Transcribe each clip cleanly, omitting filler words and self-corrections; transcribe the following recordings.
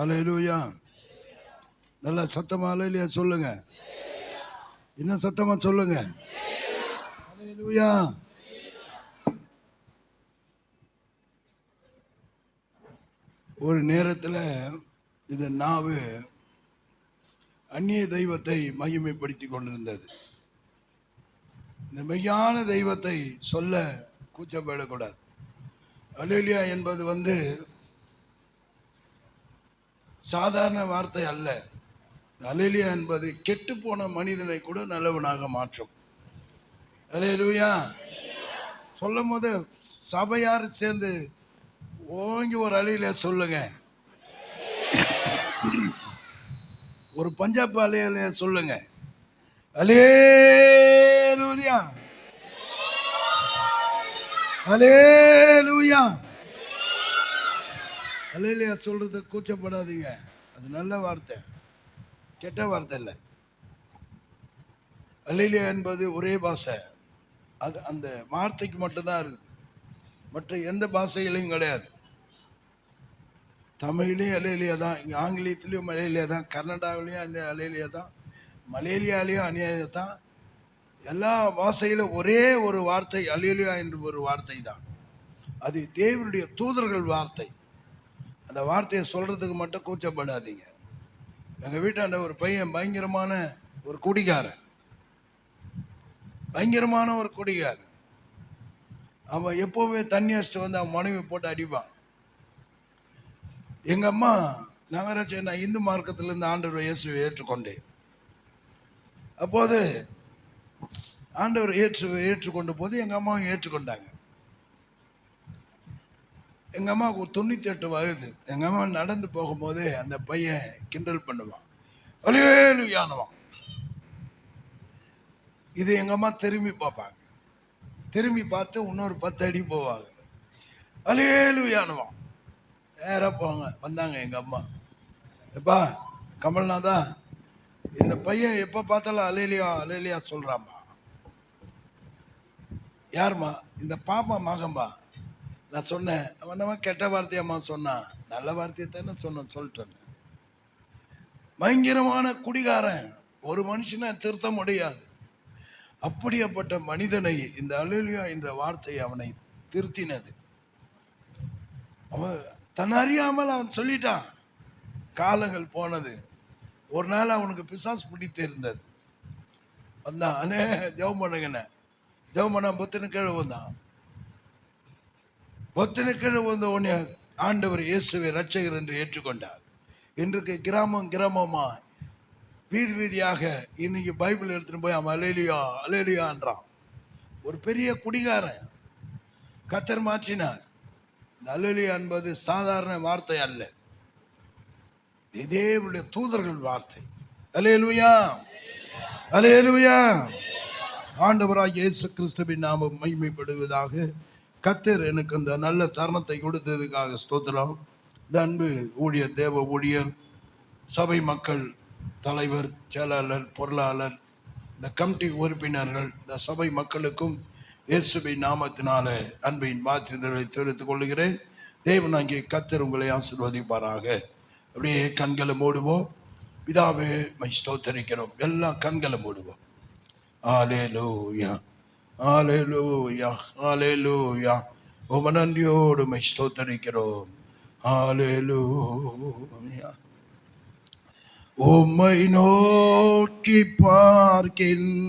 அல்லேலூயா. நல்லா சத்தமா அல்லேலூயா சொல்லுங்க. இன்னும் சத்தமா சொல்லுங்க. அல்லேலூயா. ஒரு நேரத்தில் இந்த நாவு அந்நிய தெய்வத்தை மகிமைப்படுத்தி கொண்டிருந்தது. இந்த மெய்யான தெய்வத்தை சொல்ல கூச்சப்படக்கூடாது. அல்லேலூயா என்பது சாதாரண வார்த்தை அல்ல. அல்லேலூயா என்பது கெட்டு போன மனிதனை கூட நல்லவனாக மாற்றும். அல்லேலூயா சொல்லும் போது சபையார் சேர்ந்து ஓங்கி ஒரு அல்லேலூயா சொல்லுங்க. ஒரு பஞ்சாப் அல்லேலூயா சொல்லுங்க. அல்லேலூயா, அல்லேலூயா. அல்லேலூயா சொல்றது கூச்சப்படாதீங்க. அது நல்ல வார்த்தை, கெட்ட வார்த்தை இல்லை. அல்லேலூயா என்பது ஒரே பாஷை. அது அந்த வார்த்தைக்கு மட்டும்தான் இருக்குது, மற்ற எந்த பாஷைகளையும் கிடையாது. தமிழ்லேயும் அல்லேலூயா தான், இங்கே ஆங்கிலத்திலையும் மலேலியா தான், கர்நாடகாவிலையும் அந்த அல்லேலூயா தான், மலேலியாலையும் அல்லேலூயா தான். எல்லா பாஷையிலும் ஒரே ஒரு வார்த்தை அல்லேலூயா என்று ஒரு வார்த்தை தான். அது தேவனுடைய தூதர்கள் வார்த்தை. அந்த வார்த்தையை சொல்றதுக்கு மட்டும் கூச்சப்படாதீங்க. எங்கள் வீட்டாண்ட ஒரு பையன் பயங்கரமான ஒரு குடிகாரன், பயங்கரமான ஒரு குடிகாரன். அவன் எப்போவுமே தண்ணி அடிச்சுட்டு வந்து அவன் மனைவி போட்டு அடிப்பான். எங்கள் அம்மா நகராட்சி, நான் இந்து மார்க்கத்திலிருந்து ஆண்டவர் இயேசுவை ஏற்றுக்கொண்டேன். அப்போது ஆண்டவர் ஏற்றுக்கொண்ட போது எங்கள் அம்மாவும் ஏற்றுக்கொண்டாங்க. எங்கள் அம்மாவுக்கு 98 வயது. எங்கள் அம்மா நடந்து போகும்போது அந்த பையன் கிண்டல் பண்ணுவான், அல்லேலூயான்னுவான். இது எங்கள் அம்மா திரும்பி பார்ப்பாங்க. திரும்பி பார்த்து இன்னொரு 10 அடி போவாங்க, அல்லேலூயான்னுவான். நேராக போவாங்க. வந்தாங்க எங்கள் அம்மா, எப்பா கமல்நாதா, இந்த பையன் எப்போ பார்த்தாலும் அல்லேலூயா அல்லேலூயா சொல்கிறான்பா. யாரும்மா? இந்த பாப்பா மகன்பா. நான் சொன்னேன், அவன் கெட்ட வார்த்தையம்மா சொன்னான். நல்ல வார்த்தையை தானே சொன்னேன், சொல்லிட்டேன். பயங்கரமான குடிகாரன், ஒரு மனுஷனை திருத்த முடியாது. அப்படிப்பட்ட மனிதனை இந்த அல்லேலூயா என்ற வார்த்தை அவனை திருத்தினது. அவன் தன் அறியாமல் அவன் சொல்லிட்டான். காலங்கள் போனது. ஒரு நாள் அவனுக்கு பிசாசு பிடித்து இருந்தது. வந்தான், அண்ணே ஜெபம் பண்ணுங்கண்ணே. ஜெபம் பண்ண பொத்தின கீழே வந்தான். பொத்தின கீழே வந்த உடனே ஆண்டவர் இயேசுவை ரட்சகர் என்று ஏற்றுக்கொண்டார். இன்றைக்கு கிராமமா வீதி வீதியாக இன்னைக்கு பைபிள் எடுத்துன்னு போய் அவன் அல்லேலூயா அல்லேலூயான்றான். ஒரு பெரிய குடிகாரன் கர்த்தர் மாற்றினார். இந்த அல்லேலூயா என்பது சாதாரண வார்த்தை அல்ல, தேவனுடைய தூதர்கள் வார்த்தை. அல்லேலூயா, அல்லேலூயா. ஆண்டவராகிய இயேசு கிறிஸ்துவின் நாமம் மகிமைப்படுவதாக. கர்த்தர் எனக்கு அந்த நல்ல தருணத்தை கொடுத்ததுக்காக ஸ்தோத்திரம். இந்த அன்பு ஊழியர், தேவ ஊழியர், சபை மக்கள், தலைவர், செயலாளர், பொருளாளர், இந்த கமிட்டி உறுப்பினர்கள், இந்த சபை மக்களுக்கும் இயேசுவின் நாமத்தினால அன்பின் வாழ்த்துதலை தெரிவித்துக் கொள்கிறேன். தேவனாகிய கர்த்தர் உங்களை ஆசீர்வதிப்பாராக. அப்படியே கண்களை மூடுவோம். பிதாவே மை ஸ்தோத்திரிக்கிறோம். எல்லாம் கண்களை மூடுவோம். அல்லேலூயா, அல்லேலூயா, அல்லேலூயா. உம நன்றியோடு மை ஸ்தோத்திரிக்கிறோம். அல்லேலூயா. உம்மை நோக்கி பார்க்கின்றேன்,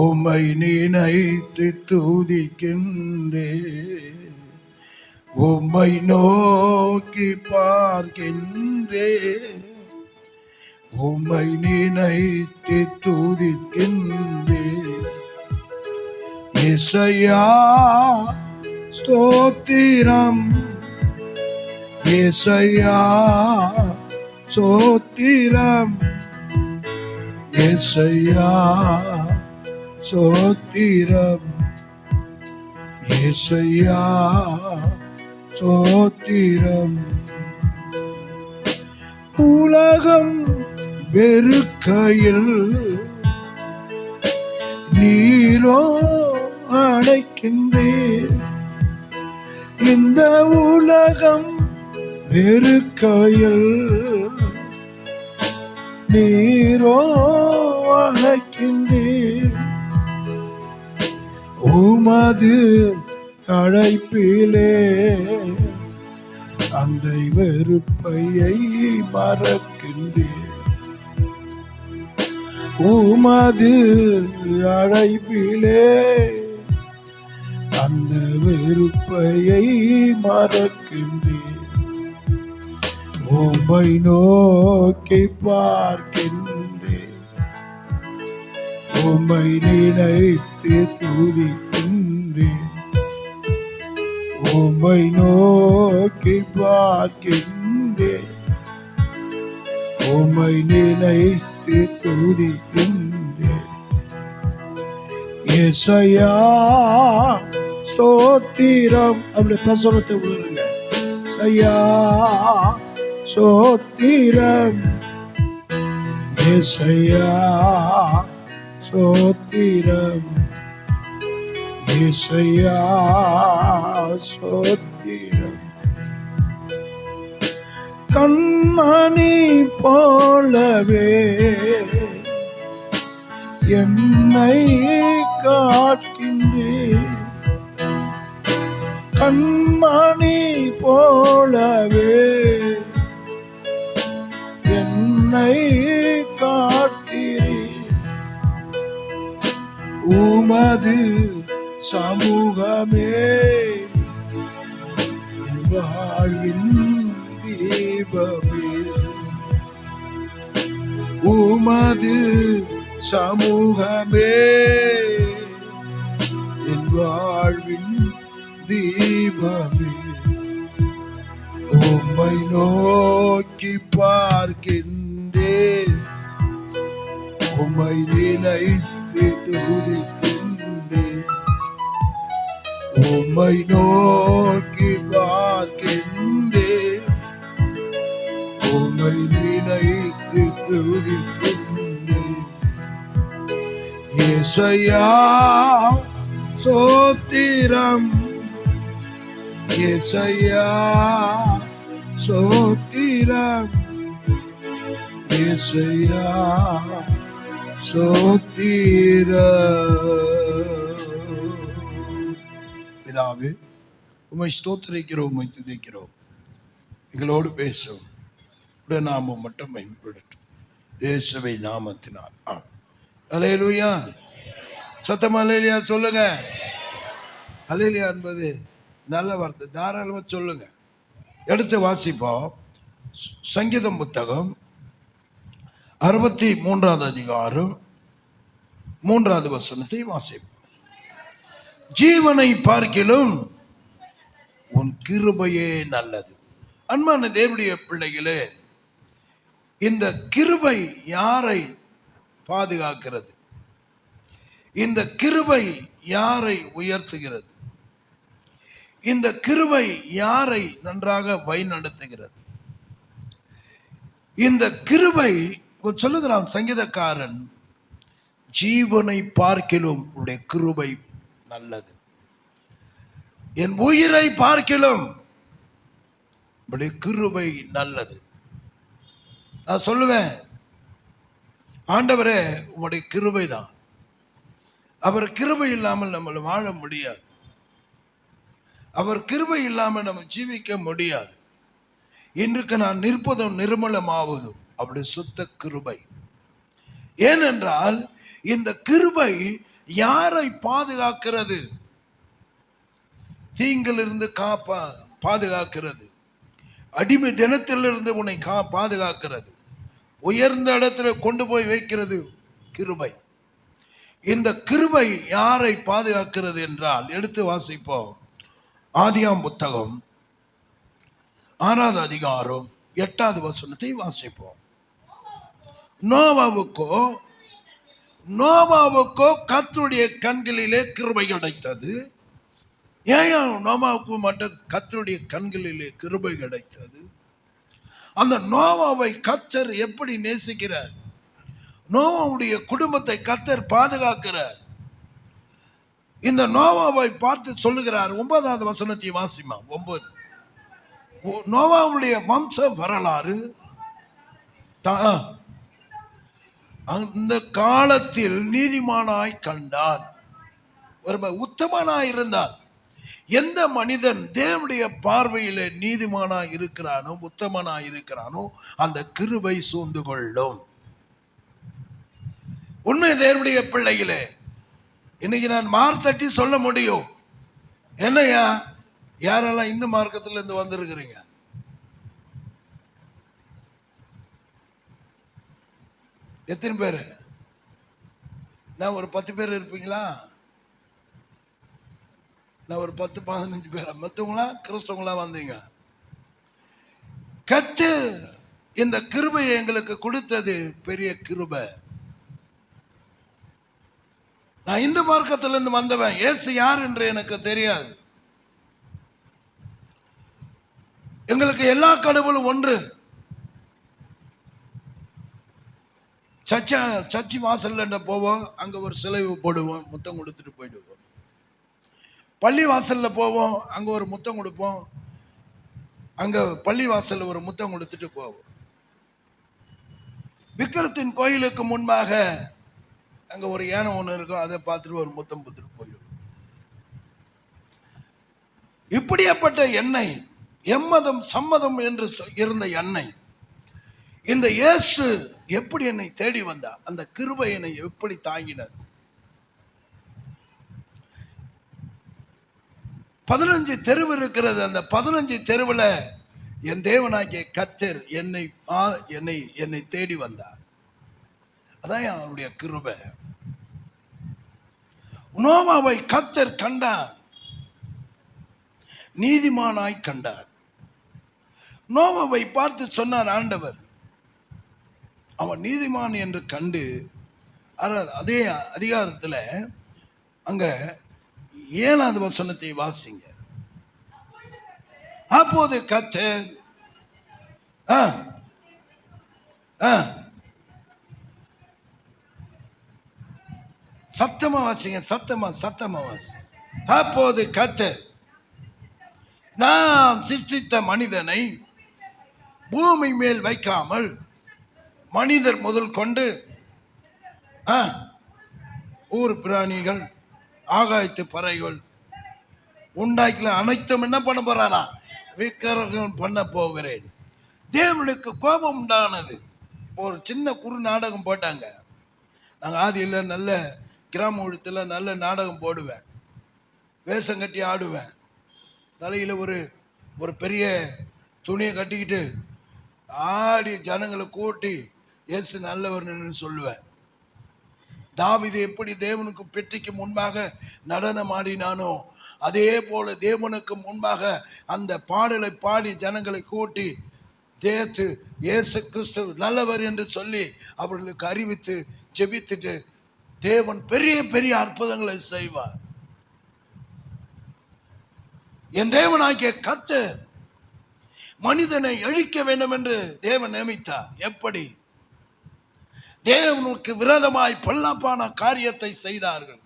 உம்மை நினைத்து துதிக்கின்றேன். உம்மை நோக்கி பார்க்கின்றேன், உம்மை நினைத்து துதிக்கின்றேன். இயேசையா ஸ்தோத்திரம், இயேசையா ஸ்தோத்திரம், இயேசையா ஸ்தோத்திரம், இயேசையா ஸ்தோத்திரம். உலகம் வெறுக்கையில் நீரோ அழைக்கின்றேன். இந்த உலகம் வெறுக்கையில் நீரோ அழைக்கின்றீர். உமது அழைப்பிலே அந்த வெறுப்பையை மறக்கின்றேன். உமது அழைப்பிலே அந்த வெறுப்பையை மறக்கின்றேன். உம்மை நோக்கி பார்க்கின்றேன். உம்மை நினைத்து துதிக்கின்றேன். உம்மை நோக்கி பார்க்கின்றேன். உம்மை நினைத்து துதிக்கின்றேன். ஏசையா ஸ்தோத்திரம். அப்படி பிரசனத்தை உணருங்க. ஏசையா ஸ்தோத்திரம். ஏசையா ஸ்தோத்திரம். ஏசையா ஸ்தோத்திரம். கண்மணி போலவே என்னை காக்கின்றேன். கண்மணி போலவே என்னை காக்கிறேன். உமது சமூகமே என் வாழ்வின் தீபமே. உமது சமூகமே என் வாழ்வின் தீபமே. உம்மை நோக்கி பார்க்கின்றேன். உம்மை நினைத்து துதிக்கின்றேன். உம்மை நோக்கி பார்க்கின்றேன். உம்மை நினைத்து துதிக்கின்றேன். ஏசையா ஸ்தோத்திரம். ஏசையா ஸ்தோத்திரம். ஏசையா ஸ்தோத்திரம். பிதாவே, உம்மை ஸ்தோத்திரிக்கிறோம், உம்மை துதிக்கிறோம். எங்களோடு பேசும் நாமம் மட்டும் மகிமைப்படட்டும். இயேசுவை நாமத்தினால். அல்லேலூயா. சத்தமா அல்லேலூயா சொல்லுங்க. அல்லேலூயா என்பது நல்ல வார்த்தை. தாராளமா சொல்லுங்க. எடுத்து வாசிப்போம். சங்கீதம் புத்தகம் 63வது அதிகாரம் 3வது வசனத்தை வாசிப்போம். ஜீவனை பார்க்கிலும் உன் கிருபையே நல்லது. அன்பான தேவனுடைய பிள்ளைகளே, இந்த கிருபை யாரை பாதுகாக்கிறது? இந்த கிருபை யாரை உயர்த்துகிறது? இந்த கிருபை யாரை நன்றாக வழிநடத்துகிறது? இந்த கிருபை சொல்லுகிறான் சங்கீதக்காரன், ஜீவனை பார்க்கிலும் உடைய கிருபை நல்லது. என் உயிரை பார்க்கிலும் உடைய கிருபை நல்லது. நான் சொல்லுவேன், ஆண்டவரே உங்களுடைய கிருபை தான். அவர் கிருபை இல்லாமல் நம்மளை வாழ முடியாது. அவர் கிருபை இல்லாமல் நம்ம ஜீவிக்க முடியாது. இன்றைக்கு நான் நிற்பதும் நிர்மலமாவதும் அப்படி சுத்த கிருபை. ஏனென்றால் இந்த கிருபை யாரை பாதுகாக்கிறது? தீங்கிலிருந்து பாதுகாக்கிறது. அடிமை தினத்திலிருந்து உன்னை பாதுகாக்கிறது. உயர்ந்த இடத்துல கொண்டு போய் வைக்கிறது கிருபை. இந்த கிருபை யாரை பாதுகாக்கிறது என்றால், எடுத்து வாசிப்போம். ஆதியாம் புத்தகம் 6வது அதிகாரம் 8வது வசனத்தை வாசிப்போம். நோவாவுக்கோ கர்த்தருடைய கண்களிலே கிருபை கிடைத்தது. ஏன் நோவாவுக்கு மட்டும் கர்த்தருடைய கண்களிலே கிருபை கிடைத்தது? அந்த நோவாவை கர்த்தர் எப்படி நேசிக்கிறார்? நோவாவுடைய குடும்பத்தை கர்த்தர் பாதுகாக்கிறார். இந்த நோவாவை பார்த்து சொல்லுகிறார். 9வது வசனத்தை வாசிமா. 9 நோவாவுடைய வம்ச வரலாறு அந்த காலத்தில் நீதிமானாய் கண்டார். ஒரு உத்தமனாய் இருந்தார். எந்த மனிதன் தேவனுடைய பார்வையில நீதிமானாய் இருக்கிறானோ, உத்தமனாய் இருக்கிறானோ, அந்த கிருபை சூழ்ந்து கொள்ளும். உண்மை தேவனுடைய பிள்ளைகளே, இன்னைக்கு நான் மார்த்தட்டி சொல்ல முடியும். என்னையா, யாரெல்லாம் இந்த மார்க்கத்துல இருந்து வந்திருக்கிறீங்க? எத்தனை பேரு? நான் ஒரு 10 பேர் இருப்பீங்களா? நான் ஒரு 10-15 பேர். மற்றவங்களா கிறிஸ்தவங்களா வந்தீங்க. கற்று இந்த கிருபையை எங்களுக்கு கொடுத்தது பெரிய கிருபை. நான் இந்த மார்க்கத்திலிருந்து வந்தவன். இயேசு யார் என்று எனக்கு தெரியாது. எங்களுக்கு எல்லா கடவுளும் ஒன்று. சர்ச்சி வாசல்ல போவோம், அங்க ஒரு சிலை போடுவோம், முத்தம் கொடுத்துட்டு போயிடுவோம். பள்ளி வாசல்ல போவோம், அங்க ஒரு முத்தம் கொடுப்போம், அங்க பள்ளி வாசல்ல ஒரு முத்தம் கொடுத்துட்டு போவோம். விக்கிரத்தின் கோயிலுக்கு முன்பாக அங்க ஒரு யானை ஒன்று இருக்கும், அதை பார்த்துட்டு ஒரு முத்தம் கொடுத்துட்டு போயிடுவோம். இப்படியாப்பட்ட எண்ணெய், எம்மதம் சம்மதம் என்று இருந்த எண்ணெய், இந்த இயேசு எப்படி என்னை தேடி வந்தா, அந்த கிருபை என்னை எப்படி தாங்கினார். 15 தெருவு இருக்கிறது. அந்த 15 தெருவில் என் தேவனாகிய கர்த்தர் என்னை தேடி வந்தார். அதான் அவருடைய கிருபை. நோவாவை கர்த்தர் கண்டார், நீதிமானாய் கண்டார். நோவாவை பார்த்து சொன்னார் ஆண்டவர், அவன் நீதிமான் என்று கண்டு, அதே அதிகாரத்தில் அங்க 7வது வசனத்தை வாசிங்க. அப்போது கர்த்தர் சத்தமா வாசிங்க, சத்தமா வாசி. அப்போது கர்த்தர், நாம் சிருஷ்டித்த மனிதனை பூமி மேல் வைக்காமல் மனிதர் முதல் கொண்டு ஊர் பிராணிகள், ஆகாயத்து பறவைகள் உண்டாக்கல அனைத்தும் என்ன பண்ண போறானா, விக்கிரகம் பண்ண போகிறேன். தேவனுக்கு கோபம் உண்டானது. ஒரு சின்ன குறு நாடகம் போட்டாங்க. நாங்கள் ஆதியில் நல்ல கிராம ஊழத்தில் நல்ல நாடகம் போடுவேன், வேஷம் கட்டி ஆடுவேன். தலையில் ஒரு பெரிய துணியை கட்டிக்கிட்டு ஆடி ஜனங்களை கூட்டி இயேசு நல்லவர்னு சொல்லுவேன். தாவீது எப்படி தேவனுக்கு பெட்டிக்கு முன்பாக நடனம் ஆடினானோ, அதே போல தேவனுக்கு முன்பாக அந்த பாடலை பாடி ஜனங்களை கூட்டி தேத்து இயேசு கிறிஸ்து நல்லவர் என்று சொல்லி அவர்களுக்கு அறிவித்து ஜெபித்துட்டு தேவன் பெரிய பெரிய அற்புதங்களை செய்வார். என் தேவனாகிய கர்த்தர் மனிதனை அழிக்க வேண்டும் என்று தேவன் நியமித்தார். எப்படி? தேவனுக்கு விரோதமாய் பொல்லாப்பான காரியத்தை செய்தார்கள்,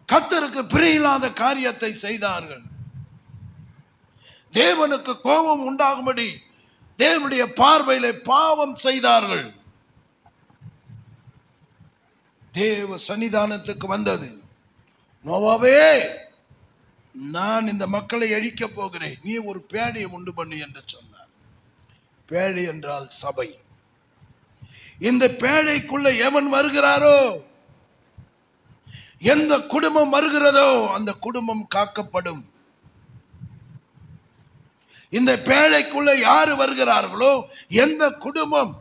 கர்த்தருக்கு பிரியமில்லாத காரியத்தை செய்தார்கள். தேவனுக்கு கோபம் உண்டாகும்படி தேவனுடைய பார்வையில பாவம் செய்தார்கள். தேவ சன்னிதானத்துக்கு வந்தது, நோவாவே, நான் இந்த மக்களை அழிக்க போகிறேன், நீ ஒரு பேழையை உண்டு பண்ணு என்று சொன்னார். பேழை என்றால் சபை. இந்த பேழைக்குள்ள எவன் வருகிறாரோ, எந்த குடும்பம் வருகிறதோ அந்த குடும்பம் காக்கப்படும். இந்த பேழைக்குள்ள யாரு வருகிறார்களோ, எந்த குடும்பம்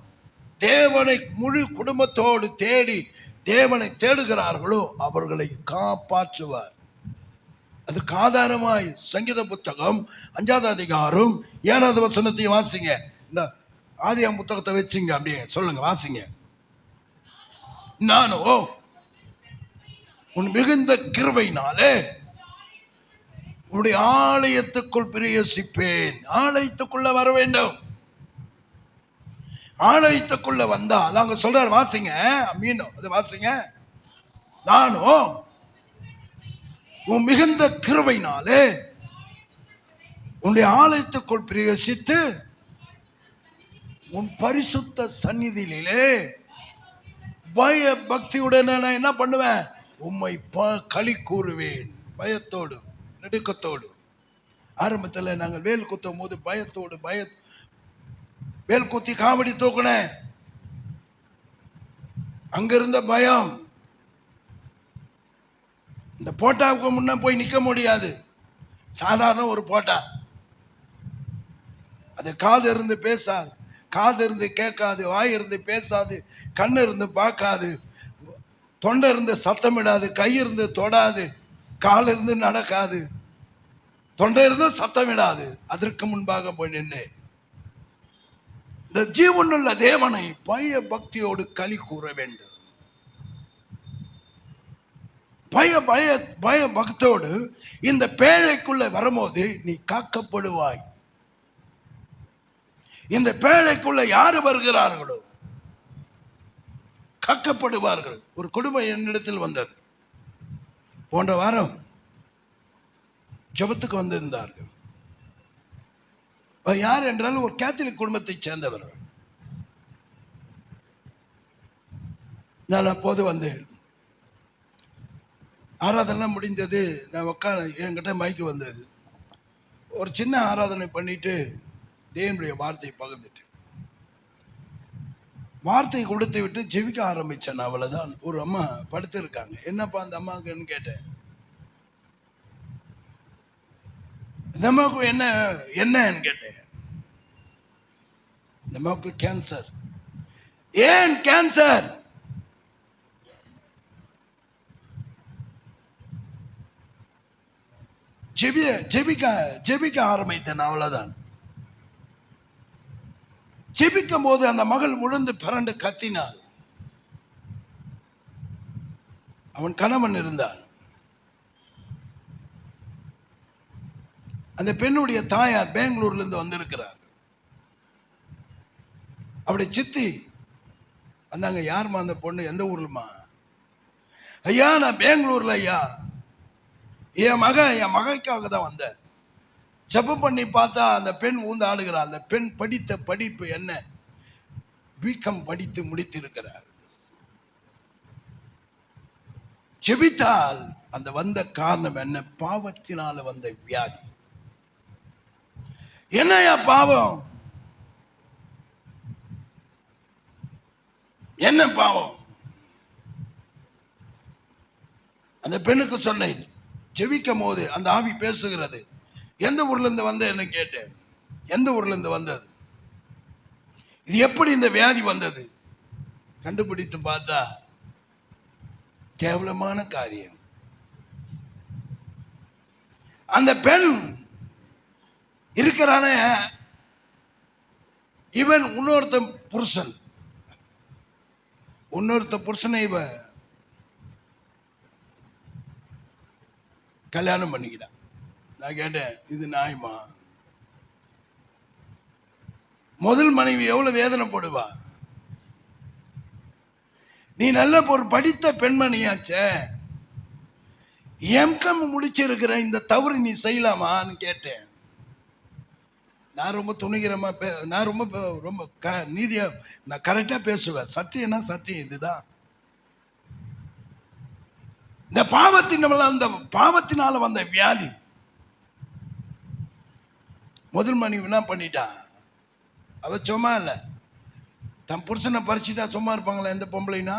தேவனை முழு குடும்பத்தோடு தேடி தேவனை தேடுகிறார்களோ அவர்களை காப்பாற்றுவார். அதுக்கு ஆதாரமாய் சங்கீத புத்தகம் 5வது அதிகாரம் 7வது வசனத்தை வாசிங்க. இந்த ஆதியாகம புத்தகத்தை வச்சுங்க, அப்படியே சொல்லுங்க, வாசிங்க. நானோ உன் மிகுந்த கிருபையினாலே உன்னுடைய ஆலயத்துக்குள் பிரவேசிப்பேன். ஆலயத்துக்குள்ள வர வேண்டும். ஆலயத்துக்குள்ள வந்தால் அங்க சொல்றாரு, வாசிங்க, மீன் அது வாசிங்க. நானும் உன் மிகுந்த கிருபையினாலே உன்னுடைய ஆலயத்துக்குள் பிரவேசித்து உன் பரிசுத்த சந்நிதியிலே பய பக்தியுடன் நான் என்ன பண்ணுவேன்? உம்மை களி கூறுவேன். பயத்தோடு நடுக்கத்தோடு. ஆரம்பத்தில் நாங்கள் வேல் குத்தும் போது பயத்தோடு வேல் குத்தி காவடி தூக்குனேன். அங்கிருந்த பயம். இந்த போட்டாவுக்கு முன்ன போய் நிற்க முடியாது. சாதாரண ஒரு போட்டா, அது காது இருந்து பேசாது, காது இருந்து கேட்காது, வாய் இருந்து பேசாது, கண்ணு இருந்து பார்க்காது, தொண்டை இருந்து சத்தமிடாது, கை இருந்து தொடாது, கால் இருந்து நடக்காது, தொண்டை இருந்து சத்தமிடாது. அதற்கு முன்பாக போய் நின்று இந்த ஜீவனுள்ள தேவனை பய பக்தியோடு களி கூற வேண்டும். பய பய பய பக்தோடு இந்த பேழைக்குள்ள வரும்போது நீ காக்கப்படுவாய். இந்த பேழைக்குள்ள யாரு வருகிறார்களோ காக்கப்படுவார்கள். ஒரு குடும்பம் என்னிடத்தில் வந்தது. போன்ற வாரம் ஜெபத்துக்கு வந்திருந்தார்கள். யார் என்றாலும் ஒரு கேத்தலிக் குடும்பத்தை சேர்ந்தவர்கள். நான் அப்போது வந்தேன். ஆராதனை முடிந்தது. நான் உட்காந்து என்கிட்ட மைக்கு வந்தது. ஒரு சின்ன ஆராதனை பண்ணிட்டு தேவனுடைய வார்த்தையை பகிர்ந்துட்டு வார்த்தையை கொடுத்து விட்டு ஜெபிக்க ஆரம்பித்தேன். அவ்வளோதான். ஒரு அம்மா படுத்திருக்காங்க. என்னப்பா அந்த அம்மாவுக்குன்னு கேட்டேன். இந்த அம்மாவுக்கு என்னன்னு கேட்டேன். இந்த அம்மாவுக்கு கேன்சர். ஏன் கேன்சர்? ஜெபிக்க ஆரம்பித்தேன். அவ்வளவுதான். ஜெபிக்கும் போது அந்த மகள் விழுந்து பிறண்டு கத்தினாள். அவன் கணவன் இருந்தான். அந்த பெண்ணுடைய தாயார் பெங்களூர்ல இருந்து வந்திருக்கிறார். அப்படி சித்தி வந்தாங்க. யாருமா அந்த பொண்ணு? எந்த ஊர்லமா? ஐயா நான் பெங்களூர்ல ஐயா. என் மகைக்காக தான் வந்தேன். ஜெபம் பண்ணி பார்த்தா அந்த பெண் ஊந்து ஆடுகிறார். அந்த பெண் படித்த படிப்பு என்ன? பிகாம் படித்து முடித்திருக்கிறார். ஜெபித்தால் அந்த வந்த காரணம் என்ன? பாவத்தினால வந்த வியாதி. என்னையா பாவம்? என்ன பாவம்? அந்த பெண்ணுக்கு சொன்னேன். ஜெபிக்கும் போது அந்த ஆவி பேசுகிறது. எந்த ஊர்ல இருந்து வந்த என்ன கேட்டேன். எந்த ஊர்ல இருந்து வந்தது? இது எப்படி இந்த வியாதி வந்தது? கண்டுபிடித்து பார்த்தா கேவலமான காரியம். அந்த பெண் இருக்கிறான இவன் இன்னொருத்த புருஷனை இவ கல்யாணம் பண்ணிக்கிட்டான். நான் கேட்டேன், இது நியாயமா? முதல் மனைவி எவ்வளவு வேதனைப்படுவா? நீ நல்ல ஒரு படித்த பெண்மணியாச்சே, எம்கம் முடிச்சிருக்கிற இந்த தவறு நீ செய்யலாமான்னு கேட்டேன். நான் ரொம்ப துணிகரமா நான் ரொம்ப நீதியா நான் கரெக்டா பேசுவேன். சத்தியம்னா சத்தியம். இதுதான் இந்த பாவத்தினால வந்த வியாதி. முதல் மனைவி என்ன பண்ணிட்டா? அவ சும்மா இல்லை. தன் புருஷனை பறிச்சுட்டா சும்மா இருப்பாங்களா எந்த பொம்பளைனா?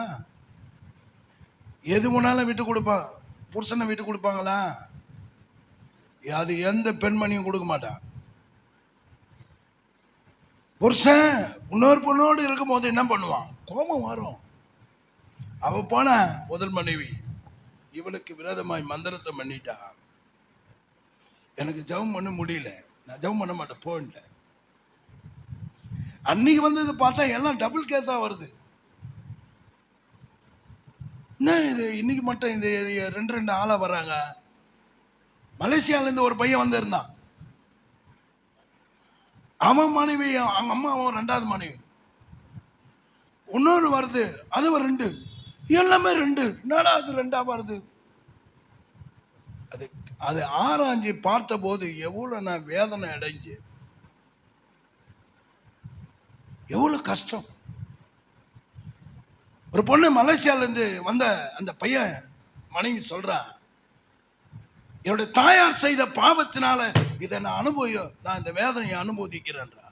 எது வேணாலும் விட்டு கொடுப்பான். புருஷனை விட்டு கொடுப்பாங்களா? அது எந்த பெண்மணியும் கொடுக்க மாட்டான். புருஷன் இன்னொரு பொண்ணோடு இருக்கும் போது என்ன பண்ணுவான்? கோபம் வரும். அவ போன முதல் மனைவி இவளுக்கு விரோதமாய் மந்திரத்தை பண்ணிட்டா. எனக்கு ஜெபம் பண்ண முடியல. நான் ஜெபம் பண்ண மாட்டேன் போன்ட்டேன். அன்னைக்கு வந்தது பார்த்தா எல்லாம் டபுள் கேஸா வருது. என்ன இது இன்னைக்கு மட்டும் இந்த ரெண்டு ஆளா வர்றாங்க? மலேசியால இருந்து ஒரு பையன் வந்திருந்தான். அவன் மனைவி, அவங்க அம்மா, அவன் ரெண்டாவது மனைவி. இன்னொன்று வருது, அது ஒரு 2. எல்லாமே 2. என்னடா அது 2ஆ வருது? அதை ஆராய்ஞ்சு பார்த்த போது எவ்வளவு நான் வேதனை அடைஞ்சு, எவ்வளவு கஷ்டம். ஒரு பொண்ணு மலேசியால இருந்து வந்த அந்த பையன் மனைவி சொல்றான், என்னுடைய தாயார் செய்த பாவத்தினால இதை நான் இந்த வேதனையை அனுபவிக்கிறேன்றா.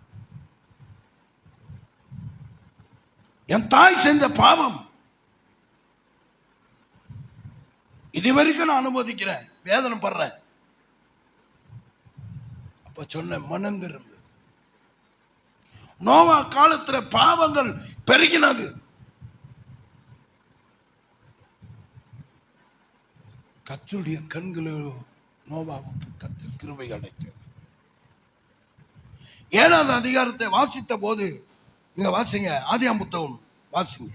என் தாய் செஞ்ச பாவம் இது வரைக்கும் நான் அனுபவிக்கிறேன், வேதனை படுறேன். அப்ப சொன்ன மனம் திரும்பு. நோவா காலத்துல பாவங்கள் பெருகினது. கர்த்தருடைய கண்களோ நோவாவுக்கு கர்த்தர் கிருபை அடைத்தது. 7வது அதிகாரத்தை வாசித்த போது, இங்க வாசிங்க, ஆதியாகமம் புத்தகம் வாசிங்க.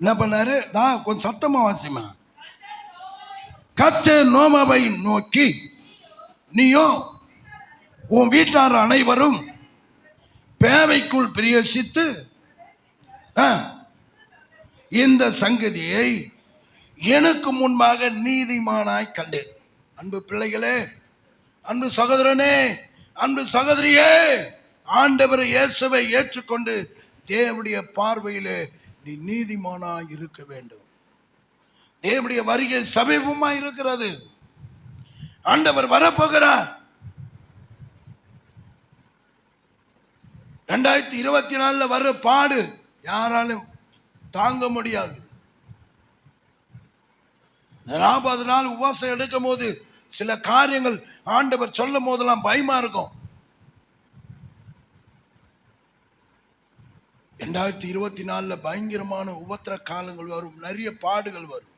என்ன பண்ணாரு? கொஞ்சம் சத்தமா வாசிமா. கர்த்தர் நோவாவை நோக்கி, நீயோ உன் வீட்டார் அனைவரும் பேழைக்குள் பிரவேசித்து இந்த சங்கதியை எனக்கு முன்பாக நீதிமானாய் கண்டேன். அன்பு பிள்ளைகளே, அன்பு சகோதரனே, அன்பு சகோதரியே, ஆண்டவர் இயேசுவை ஏற்றுக்கொண்டு தேவனுடைய பார்வையிலே நீ நீதிமானாய் இருக்க வேண்டும். தேவனுடைய வருகை சமீபமாய் இருக்கிறது. ஆண்டவர் வரப்போகிறார். 2024 வர பாடு யாராலும் தாங்க முடியாது. 40 நாள் உபவாசம் எடுக்கும் போது சில காரியங்கள் ஆண்டவர் சொல்லும் போதெல்லாம் பயமா இருக்கும். 2024 பயங்கரமான உபத்திர காலங்கள் வரும், நிறைய பாடுகள் வரும்,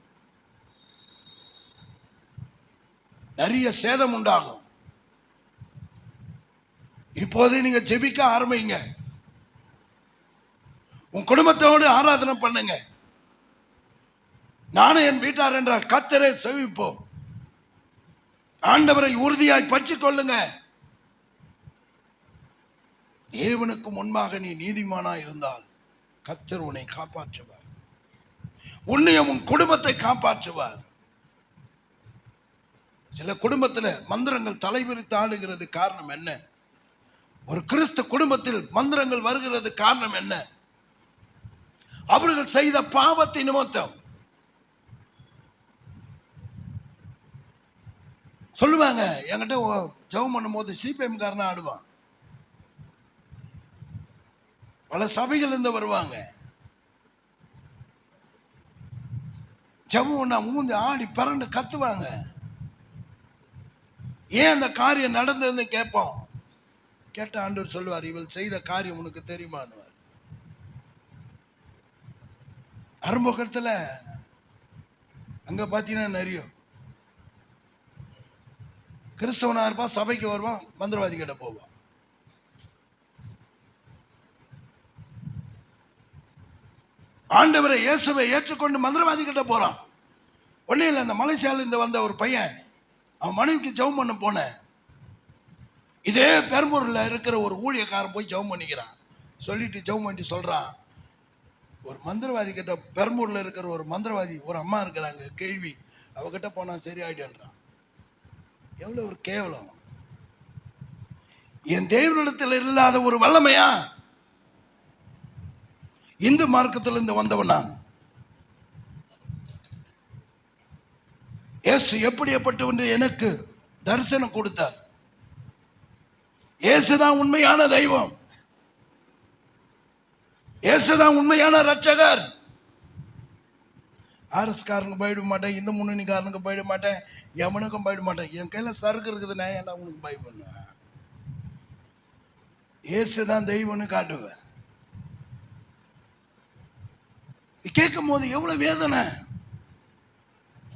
நிறைய சேதம் உண்டாகும். இப்போது நீங்க ஜெபிக்க ஆரம்பிங்க. உன் குடும்பத்தோடு ஆராதனை பண்ணுங்க. நானும் என் வீட்டார் என்றால் கர்த்தரை செவிப்போம். ஆண்டவரை உறுதியாய் பற்றிக் கொள்ளுங்க. தேவனுக்கு முன்பாக நீ நீதிமானா இருந்தால் கர்த்தர் உன்னை காப்பாற்றுவார். உன்னையும் உன் குடும்பத்தை காப்பாற்றுவார். சில குடும்பத்தில் மந்திரங்கள் தலைவிரித்து ஆளுகிறது. காரணம் என்ன? ஒரு கிறிஸ்து குடும்பத்தில் மந்திரங்கள் வருகிறது. காரணம் என்ன? அவர்கள் செய்த பாவத்தை நிமித்தம். சொல்லுவாங்க, என்கிட்ட ஜெபம் பண்ணும் போது சிபிஎம் காரனா ஆடுவான். பல சபைகள் இருந்து வருவாங்க. ஜெபம் பண்ணா மூஞ்சி ஆடி பரண்டு கத்துவாங்க. ஏன் அந்த காரியம் நடந்ததுன்னு கேட்போம். கேட்ட ஆண்டவர் சொல்லுவார், இவள் செய்த காரியம் உனக்கு தெரியுமான்னு. அரும்பக்கத்தில் அங்க பாத்தீங்கன்னா நிறைய கிறிஸ்தவனா இருப்பான், சபைக்கு வருவான், மந்திரவாதி கிட்ட போவான். ஆண்டவரை இயேசுவை ஏற்றுக்கொண்டு மந்திரவாதி கிட்ட போறான். ஒன்னே இல்லை, அந்த மலேசியால இருந்து வந்த ஒரு பையன் அவன் மனைவிக்கு ஜெபம் பண்ண போன, இதே பெரம்பூர்ல இருக்கிற ஒரு ஊழியக்காரன் போய் ஜெபம் பண்ணிக்கிறான். சொல்லிட்டு ஜெபம் பண்ணி சொல்றான், ஒரு மந்திரவாதி கிட்ட, பெரம்பூர்ல இருக்கிற ஒரு மந்திரவாதி ஒரு அம்மா இருக்கிறாங்க கேள்வி, அவகிட்ட போனா சரி ஆயிடுன்றான். எவ்வளவு ஒரு கேவலம்! என் தேவனிடத்தில் இல்லாத ஒரு வல்லமையா? இந்து மார்க்கத்திலிருந்து வந்தவன் நான். இயேசு எப்படிப்பட்டவன் எனக்கு தரிசனம் கொடுத்தார். இயேசுதான் உண்மையான தெய்வம். இயேசுதான் உண்மையான ரட்சகர். ஆர்எஸ் காரனுக்கு போயிட மாட்டேன், இந்து முன்னணிக்காரனுக்கு போயிட மாட்டேன், எவனுக்கும் போயிட மாட்டேன். என் கையில சருக்கு இருக்குது, நான் ஏன்டா உனக்கு பயப்படுவேன்? இயேசுதான் தெய்வம்னு காட்டுவேன். கேட்கும் போது எவ்வளவு வேதனை!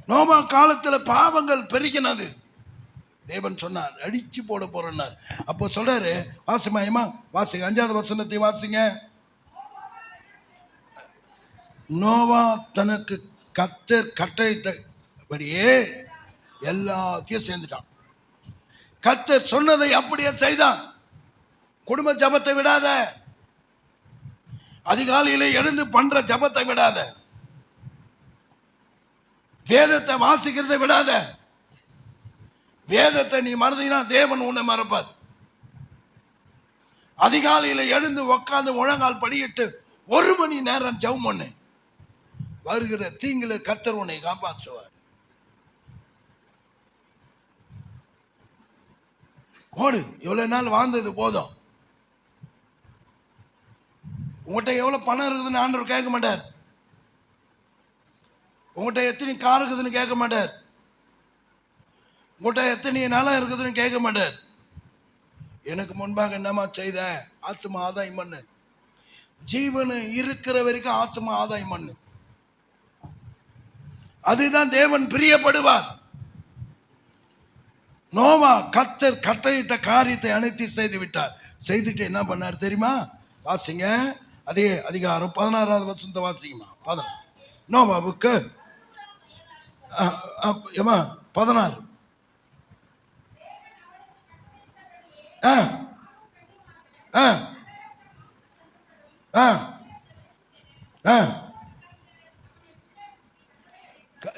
நோவா காலத்துல பாவங்கள் பெருகினது. தேவன் சொன்னார், அடிச்சு போட போறார். அப்போ சொல்றாரு, வாசிமாயமா வாசிங்க, 5வது வசனத்தை வாசிங்க. நோவா தனக்கு கர்த்தர் கட்டளையிட்டபடியே எல்லாத்தையும் சேர்ந்துட்டான். கர்த்தர் சொன்னதை அப்படியே செய்தான். குடும்ப ஜபத்தை விடாத, அதிகாலையில எழுந்து பண்ற ஜபத்தை விடாத, வேதத்தை வாசிக்கிறதை விடாத. வேதத்தை நீ மறந்தீனா தேவன் உன்னை மறப்பார். அதிகாலையில எழுந்து உட்கார்ந்து முழங்கால் படியிட்டு 1 மணி நேரம் ஜெபம் பண்ணு. வருகிற தீங்குல கர்த்தர் உன்னை காப்பாற்றுவார். ஓடு, இவ்வளவு நாள் வாழ்ந்தது போதும். உங்கள்கிட்ட எவ்வளவு பணம் இருக்குதுன்னு ஆண்டவர் கேட்க மாட்டார். உங்கள்கிட்ட எத்தனை கார் இருக்குதுன்னு கேட்க மாட்டார். உங்கள்கிட்ட எத்தனை நிலம் இருக்குதுன்னு கேட்க மாட்டார். எனக்கு முன்பாக என்னமா செய்த? ஆத்மா ஆதாயம் பண்ணு. ஜீவனு இருக்கிற வரைக்கும் ஆத்மா ஆதாயம் பண்ணு. அதுதான் தேவன் பிரியப்படுவார். நோவா கர்த்தர் கட்டளையிட்ட காரியத்தை அனைத்து செய்து விட்டார். செய்துட்டு என்ன பண்ணார் தெரியுமா? வாசிங்க, அதே அதிகாரம் 16வது வசனத்தை வாசிக்குமா? 16 நோவாவுக்கு 16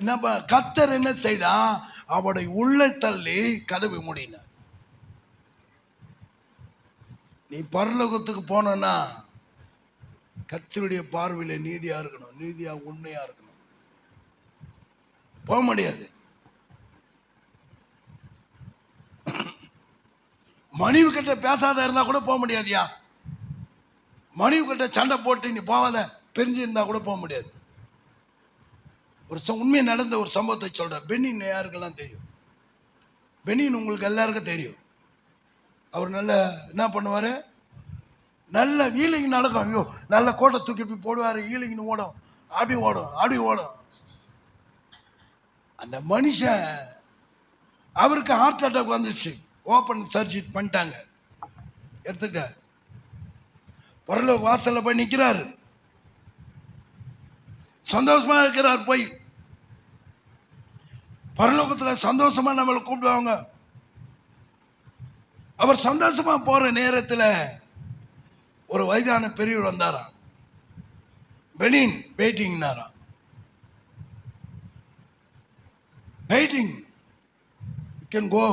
நம்ம கர்த்தர் என்ன செய்தா? அவருடைய உள்ள தள்ளி கதவு மூடினார். நீ பரலோகத்துக்கு போனா கர்த்தருடைய பார்வையில நீதியா இருக்கணும், நீதியா உண்மையா இருக்கணும். போக முடியாது. மனைவி கிட்ட பேசாத இருந்தா கூட போக முடியாதியா. மனைவி கிட்ட சண்டை போட்டு நீ போவாத பிரிஞ்சு இருந்தா கூட போக முடியாது. ஒரு உண்மையை நடந்த ஒரு சம்பவத்தை சொல்றேன். பெனின் யாருக்கெல்லாம் தெரியும்? பெனின் உங்களுக்கு எல்லாருக்கும் தெரியும். அவர் நல்ல என்ன பண்ணுவாரு? நல்ல ஈலிங் நடக்கும். ஐயோ, நல்ல கோட்டை தூக்கி போய் போடுவாரு. ஈலிங்னு ஓடும், அப்படி ஓடும், அப்படி ஓடும். அந்த மனுஷன் அவருக்கு ஹார்ட் அட்டாக் வந்துச்சு. ஓப்பன் சர்ஜரி பண்ணிட்டாங்க, எடுத்துட்டார். பரலோக வாசல்ல போய் நிற்கிறாரு. சந்தோஷமா இருக்கிறார். போய் பரலோகத்தில் சந்தோஷமா நம்மளை கூப்பிடுவாங்க. அவர் சந்தோஷமா போற நேரத்தில் ஒரு வயதான பெரியவர் வந்தாராம். பெனின் வெயிட்டிங்னாராம். Waiting, you can go.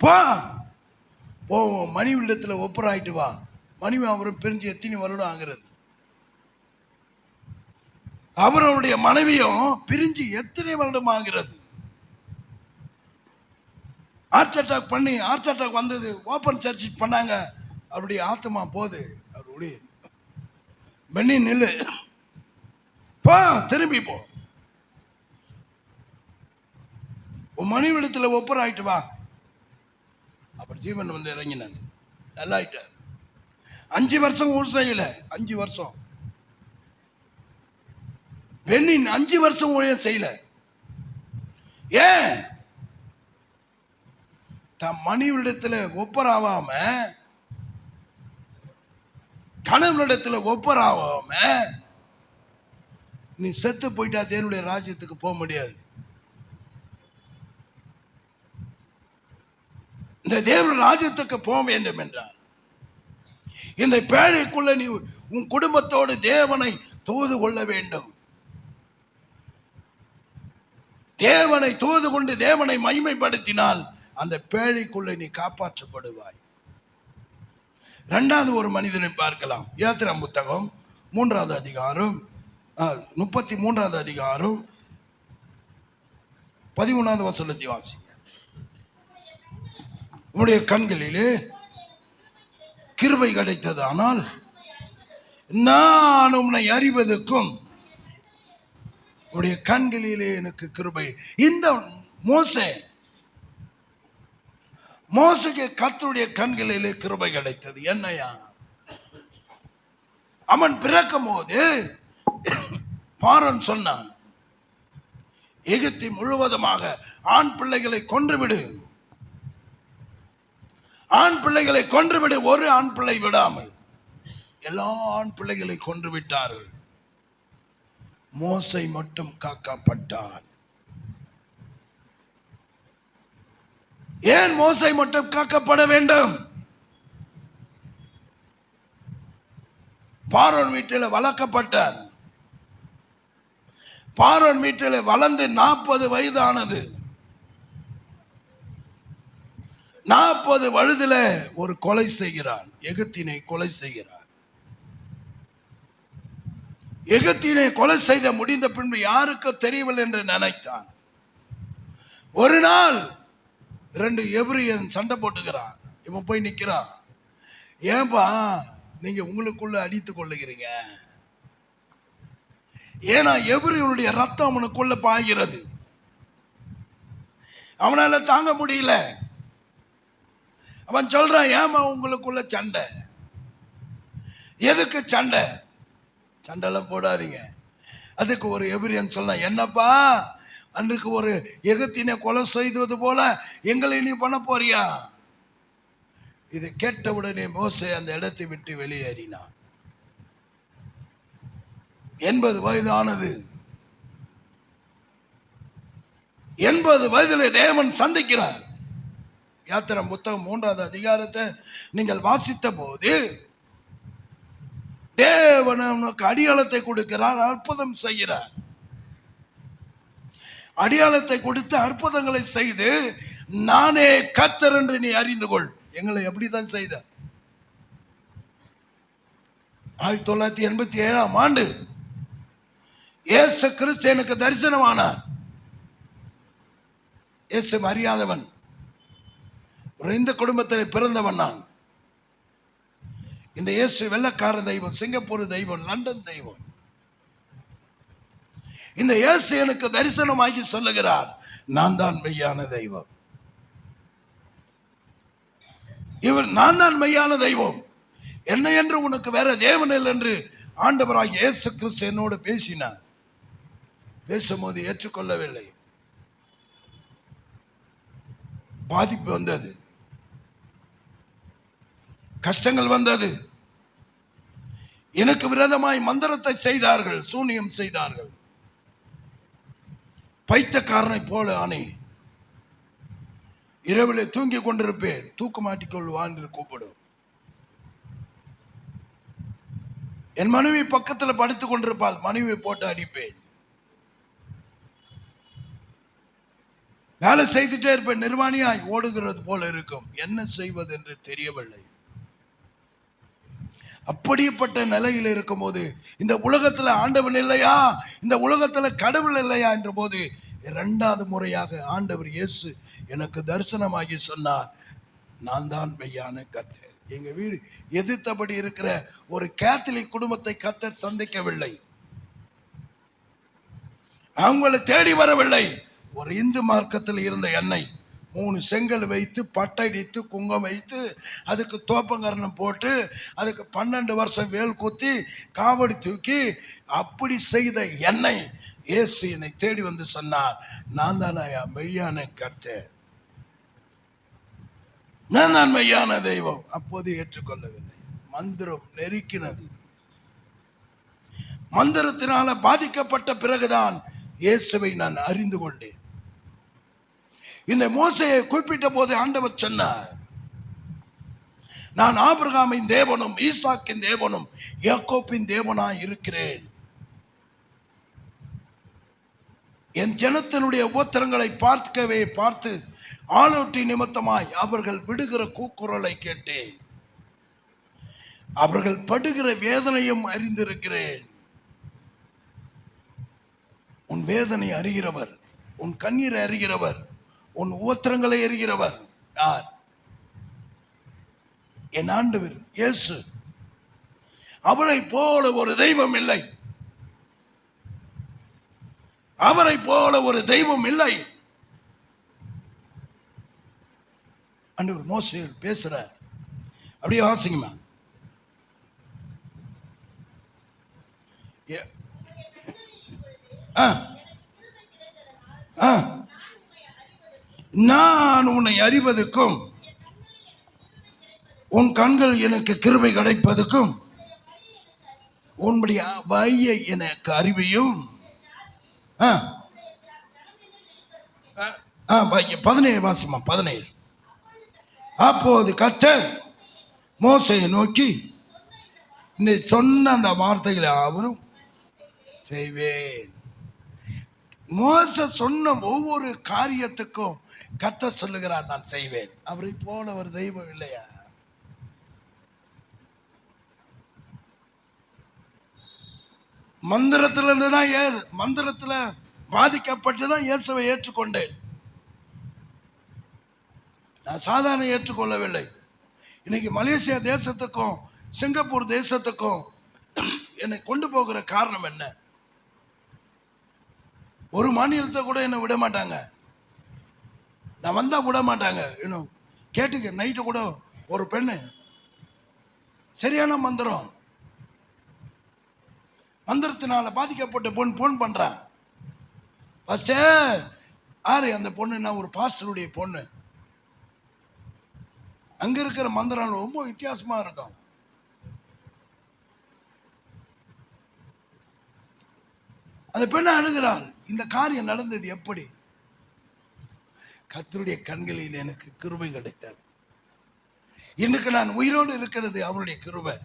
போ, மனைவி இடத்துல ஒப்புராயிட்டு வா. மனைவி அவரும் பிரிஞ்சு எத்தனை வருடம் ஆகிறது. அவருடைய மனைவியும் பிரிஞ்சு எத்தனை வருடம் ஆகிறது. ஹார்ட் அட்டாக் பண்ணி, ஹார்ட் அட்டாக் வந்தது, ஓப்பன் சர்ஜரி பண்ணாங்க. அவருடைய ஆத்மா போகுது. அவருடைய பென்னி நில்லு, போ, திரும்பி போ, உன் மனைவி இடத்துல ஒப்புராயிட்டு வா. அப்புறம் ஜீவன் வந்து இறங்கினது. நல்லா ஆயிட்டார். 5 வருஷம் ஊர் செய்யல. 5 வருஷம் பெண்ணின் 5 வருஷம் ஊழியம் செய்யல. ஏன்? தன் மனைவிடத்துல ஒப்பராவாம, கணவனிடத்துல ஒப்பராவாம நீ செத்து போயிட்டா தேவனுடைய ராஜ்யத்துக்கு போக முடியாது. இந்த தேவனுடைய ராஜ்யத்துக்கு போக வேண்டும் என்றார். இந்த பேழைக்குள்ள நீ உன் குடும்பத்தோடு தேவனை தூது கொள்ள வேண்டும். தேவனை தூது கொண்டு தேவனை மகிமைப்படுத்தினால் அந்த பேழைக்குள்ள நீ காப்பாற்றப்படுவாய். 2வது ஒரு மனிதனை பார்க்கலாம். யாத்திராம் புத்தகம் 3வது அதிகாரம் 33வது அதிகாரம் 11வது வசனத்தை வாசிங்க. உன்னுடைய கண்களிலே கிருபை கிடைத்தது, ஆனால் நான் உன்னை அறிவதற்கும் உடைய கண்களிலே எனக்கு கிருபை. இந்த மோசேக்கு கர்த்தருடைய கண்களிலே கிருபை கிடைத்தது. என்னையா? அவன் பிறக்கும் போது பார்வோன் சொன்னான், எகிப்தை முழுவதுமாக ஆண் பிள்ளைகளை கொன்றுவிடு, ஆண் பிள்ளைகளை கொன்றுவிடு, ஒரு ஆண் பிள்ளை விடாமல். எல்லா ஆண் பிள்ளைகளை கொன்று விட்டார்கள். மோசே மட்டும் காக்கப்பட்டான். ஏன் மோசே மட்டும் காக்கப்பட வேண்டும்? பார்வோன் வீட்டில் வளர்க்கப்பட்டார். பார்வோன் வீட்டில் வளர்ந்து 40 வயது ஆனது. 40 வயதில் ஒரு கொலை செய்கிறான். எகிப்தினை கொலை செய்கிறான். எகிப்தினை கொலை செய்த முடிந்த பின்பு யாருக்கு தெரியவில்லை என்று நினைத்தான். ஒரு நாள் 2 எபிரியன் சண்டை போட்டுக்கிறான். இவன் போய் நிற்கிறான். ஏன்பா நீங்க உங்களுக்குள்ள அடித்துக் கொள்ளுகிறீங்க? ஏன்னா எபிரியனுடைய ரத்தம் அவனுக்குள்ள பாய்கிறது. அவனால தாங்க முடியல. அவன் சொல்றான், ஏமா உங்களுக்குள்ள சண்டை? எதுக்கு சண்டை? சண்டைலாம் போடாதீங்க. அதுக்கு ஒரு எபிரியன் சொல்ல, என்னப்பா அன்றைக்கு ஒரு எகிப்தினை கொலை செய்தது போல எங்களை நீ பண்ண போறியா? இது கேட்டவுடனே மோசே அந்த இடத்தை விட்டு வெளியேறினான். 80 வயது ஆனது. 80 வயதில் தேவன் சந்திக்கிறார். யாத்திரை புத்தகம் 3வது அதிகாரத்தை நீங்கள் வாசித்த போது தேவன் உனக்கு அடியாளத்தை கொடுக்கிறார், அற்புதம் செய்கிறார். அடியாளத்தை கொடுத்து அற்புதங்களை செய்து நானே கர்த்தர் என்று நீ அறிந்து கொள். எங்களை எப்படிதான் செய்தார். 1987ஆம் ஆண்டு இயேசு கிறிஸ்து எனக்கு தரிசனமானார். இயேசு அறியாதவன், ஒரு இந்து குடும்பத்தில் பிறந்தவன் நான். இந்த இயேசு வெள்ளக்கார தெய்வம், சிங்கப்பூர் தெய்வம், லண்டன் தெய்வம். இந்த இயேசு எனக்கு தரிசனமாகி சொல்லுகிறார், நான் தான் மெய்யான தெய்வம். இவர் நான் தான் மெய்யான தெய்வம், என்ன என்று உனக்கு வேற தேவன் இல்லை என்று ஆண்டவராகிய இயேசு கிறிஸ்து என்னோடு பேசினார். பேசும்போது ஏற்றுக்கொள்ளவில்லை. பாதிப்பு வந்தது, கஷ்டங்கள் வந்தது. எனக்கு விரோதமாய் மந்திரத்தை செய்தார்கள், சூனியம் செய்தார்கள். பைத்தியக்காரனை போல ஆனே. இரவிலே தூங்கி கொண்டிருப்பேன், தூக்கு மாட்டிக்கொள்வான் என்று கூப்பிடும். என் மனைவி பக்கத்தில் படுத்துக் கொண்டிருப்பாள், மனைவியை போட்டு அடிப்பேன். வேலை செய்துட்டே இருப்பேன், நிர்வாணியாய் ஓடுகிறது போல இருக்கும். என்ன செய்வது என்று தெரியவில்லை. அப்படிப்பட்ட நிலையில் இருக்கும் போது, இந்த உலகத்தில் ஆண்டவன் இல்லையா, இந்த உலகத்தில் கடவுள் இல்லையா என்ற போது 2வது முறையாக ஆண்டவர் இயேசு எனக்கு தரிசனமாகி சொன்னார், நான் தான் மெய்யான கர்த்தர். எங்க வீடு எதிர்த்தபடி இருக்கிற ஒரு கேத்தலிக் குடும்பத்தை கர்த்தர் சந்திக்கவில்லை, அவங்களை தேடி வரவில்லை. ஒரு இந்து மார்க்கத்தில் இருந்த என்னை 3 செங்கல் வைத்து பட்டடித்து குங்கம் வைத்து அதுக்கு தோப்பங்கரணம் போட்டு அதுக்கு 12 வருஷம் வேல் குத்தி காவடி தூக்கி அப்படி செய்த என்னை இயேசு என்னை தேடி வந்து சொன்னார், நான் தான் மெய்யான கர்த்தர், நான் தான் மெய்யான தெய்வம். அப்போது ஏற்றுக்கொள்ளவில்லை. மந்திரம் நெருக்கினது. மந்திரத்தினால பாதிக்கப்பட்ட பிறகுதான் இயேசுவை நான் அறிந்து கொண்டேன். இந்த மோசேயை குறிப்பிட்ட போது ஆண்டவர் சொன்னார், நான் ஆபிரகாமின் தேவனும் ஈசாக்கின் தேவனும் யாக்கோபின் தேவனாய் இருக்கிறேன். என் ஜனத்தினுடைய உபத்திரங்களை பார்த்து ஆளோட்டி நிமித்தமாய் அவர்கள் விடுகிற கூக்குரலை கேட்டேன். அவர்கள் படுகிற வேதனையும் அறிந்திருக்கிறேன். உன் வேதனை அறிகிறவர், உன் கண்ணீரை அறிகிறவர், உன் உபத்திரங்களை அறிகிறவர் யார்? என் ஆண்டவர் இயேசு. அவரை போல ஒரு தெய்வம் இல்லை, அவரை போல ஒரு தெய்வம் இல்லை. ஆண்டவர் மோசேயில் பேசுறார். அப்படியே வாசிங்கம்மா. நான் உன்னை அறிவதற்கும் உன் கண்கள் எனக்கு கிருபை கிடைப்பதற்கும் உன்னுடைய வழியை எனக்கு அறிவையும் 17 வாசிமா 17. அப்போது கர்த்தர் மோசேயை நோக்கி, நீ சொன்ன அந்த வார்த்தைகளை அவரும் செய்வேன். மோசே சொன்ன ஒவ்வொரு காரியத்துக்கும் கர்த்தர் சொல்லுகிறார், நான் செய்வேன். அவரை போல ஒரு தெய்வம் இல்லையா? மந்திரத்திலிருந்து தான் மந்திரத்துல பாதிக்கப்பட்டு தான் இயேசுவை ஏற்றுக்கொண்டேன். நான் சாதாரண ஏற்றுக்கொள்ளவில்லை. இன்னைக்கு மலேசியா தேசத்துக்கும் சிங்கப்பூர் தேசத்துக்கும் என்னை கொண்டு போகிற காரணம் என்ன? ஒரு மாநிலத்தை கூட என்னை விட மாட்டாங்க. நான் வந்தா விட மாட்டாங்க. இன்னும் கேட்டுக்க, நைட்டு கூட ஒரு பெண்ணு சரியான மந்திரத்தினால பாதிக்கப்பட்ட போன் பண்றான். ஆறு அந்த பொண்ணு ஒரு பாஸ்டருடைய பொண்ணு. அங்க இருக்கிற மந்திரம் ரொம்ப வித்தியாசமா இருக்கும். அந்த பெண்ணை அணுகிறாள். இந்த காரியம் நடந்தது எப்படி? கர்த்தருடைய கண்களில் எனக்கு கிருபை கிடைத்தது. இன்னைக்கு நான் உயிரோடு இருக்கிறது அவருடைய கிருபை.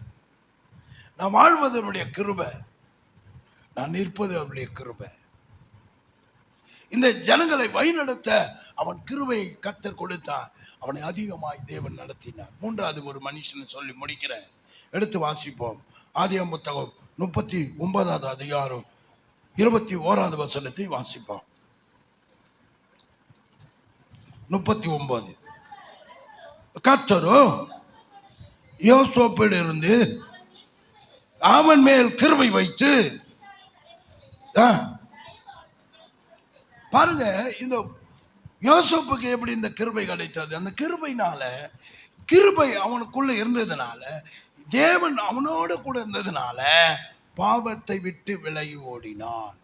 நான் வாழ்வது அவருடைய கிருபை. நான் நிற்பது அவருடைய கிருபை. இந்த ஜனங்களை வழிநடத்த அவன் கிருபையை கர்த்தர் கொடுத்தார். அவனை அதிகமாய் தேவன் நடத்தினார். மூன்றாவது ஒரு மனுஷனை சொல்லி முடிக்கிறேன். எடுத்து வாசிப்போம். ஆதியாகமம் புத்தகம் 39வது அதிகாரம் 21வது வசனத்தை வாசிப்போம். 39. கர்த்தரோ யோசேப்பில் இருந்து அவன் மேல் கிருபை வைத்து, பாருங்க இந்த யோசேப்புக்கு எப்படி இந்த கிருபை கிடைத்தது? அந்த கிருபைனால, கிருபை அவனுக்குள்ள இருந்ததுனால, தேவன் அவனோடு கூட இருந்ததுனால பாவத்தை விட்டு விலகி ஓடினான்.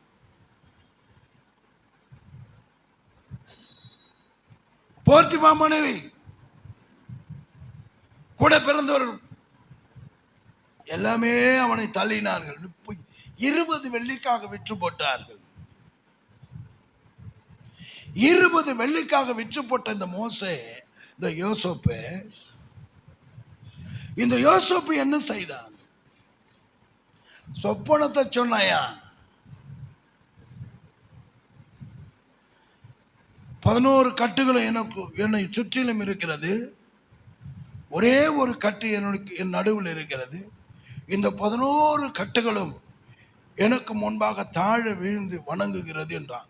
போர்த்திபா மனைவி கூட பிறந்தவர்கள் எல்லாமே அவனை தள்ளினார்கள். 20 வெள்ளிக்காக விற்று போட்டார்கள். 20 வெள்ளிக்காக விற்று போட்ட இந்த மோசே, இந்த யோசேப்பு என்ன செய்தான்? சொப்பனத்தை சொன்னாயா? 11 கட்டுகளும் என்னை சுற்றிலும் இருக்கிறது. ஒரே ஒரு கட்டு என் நடுவில் இருக்கிறது. இந்த 11 கட்டுகளும் எனக்கு முன்பாக தாழ விழுந்து வணங்குகிறது என்றான்.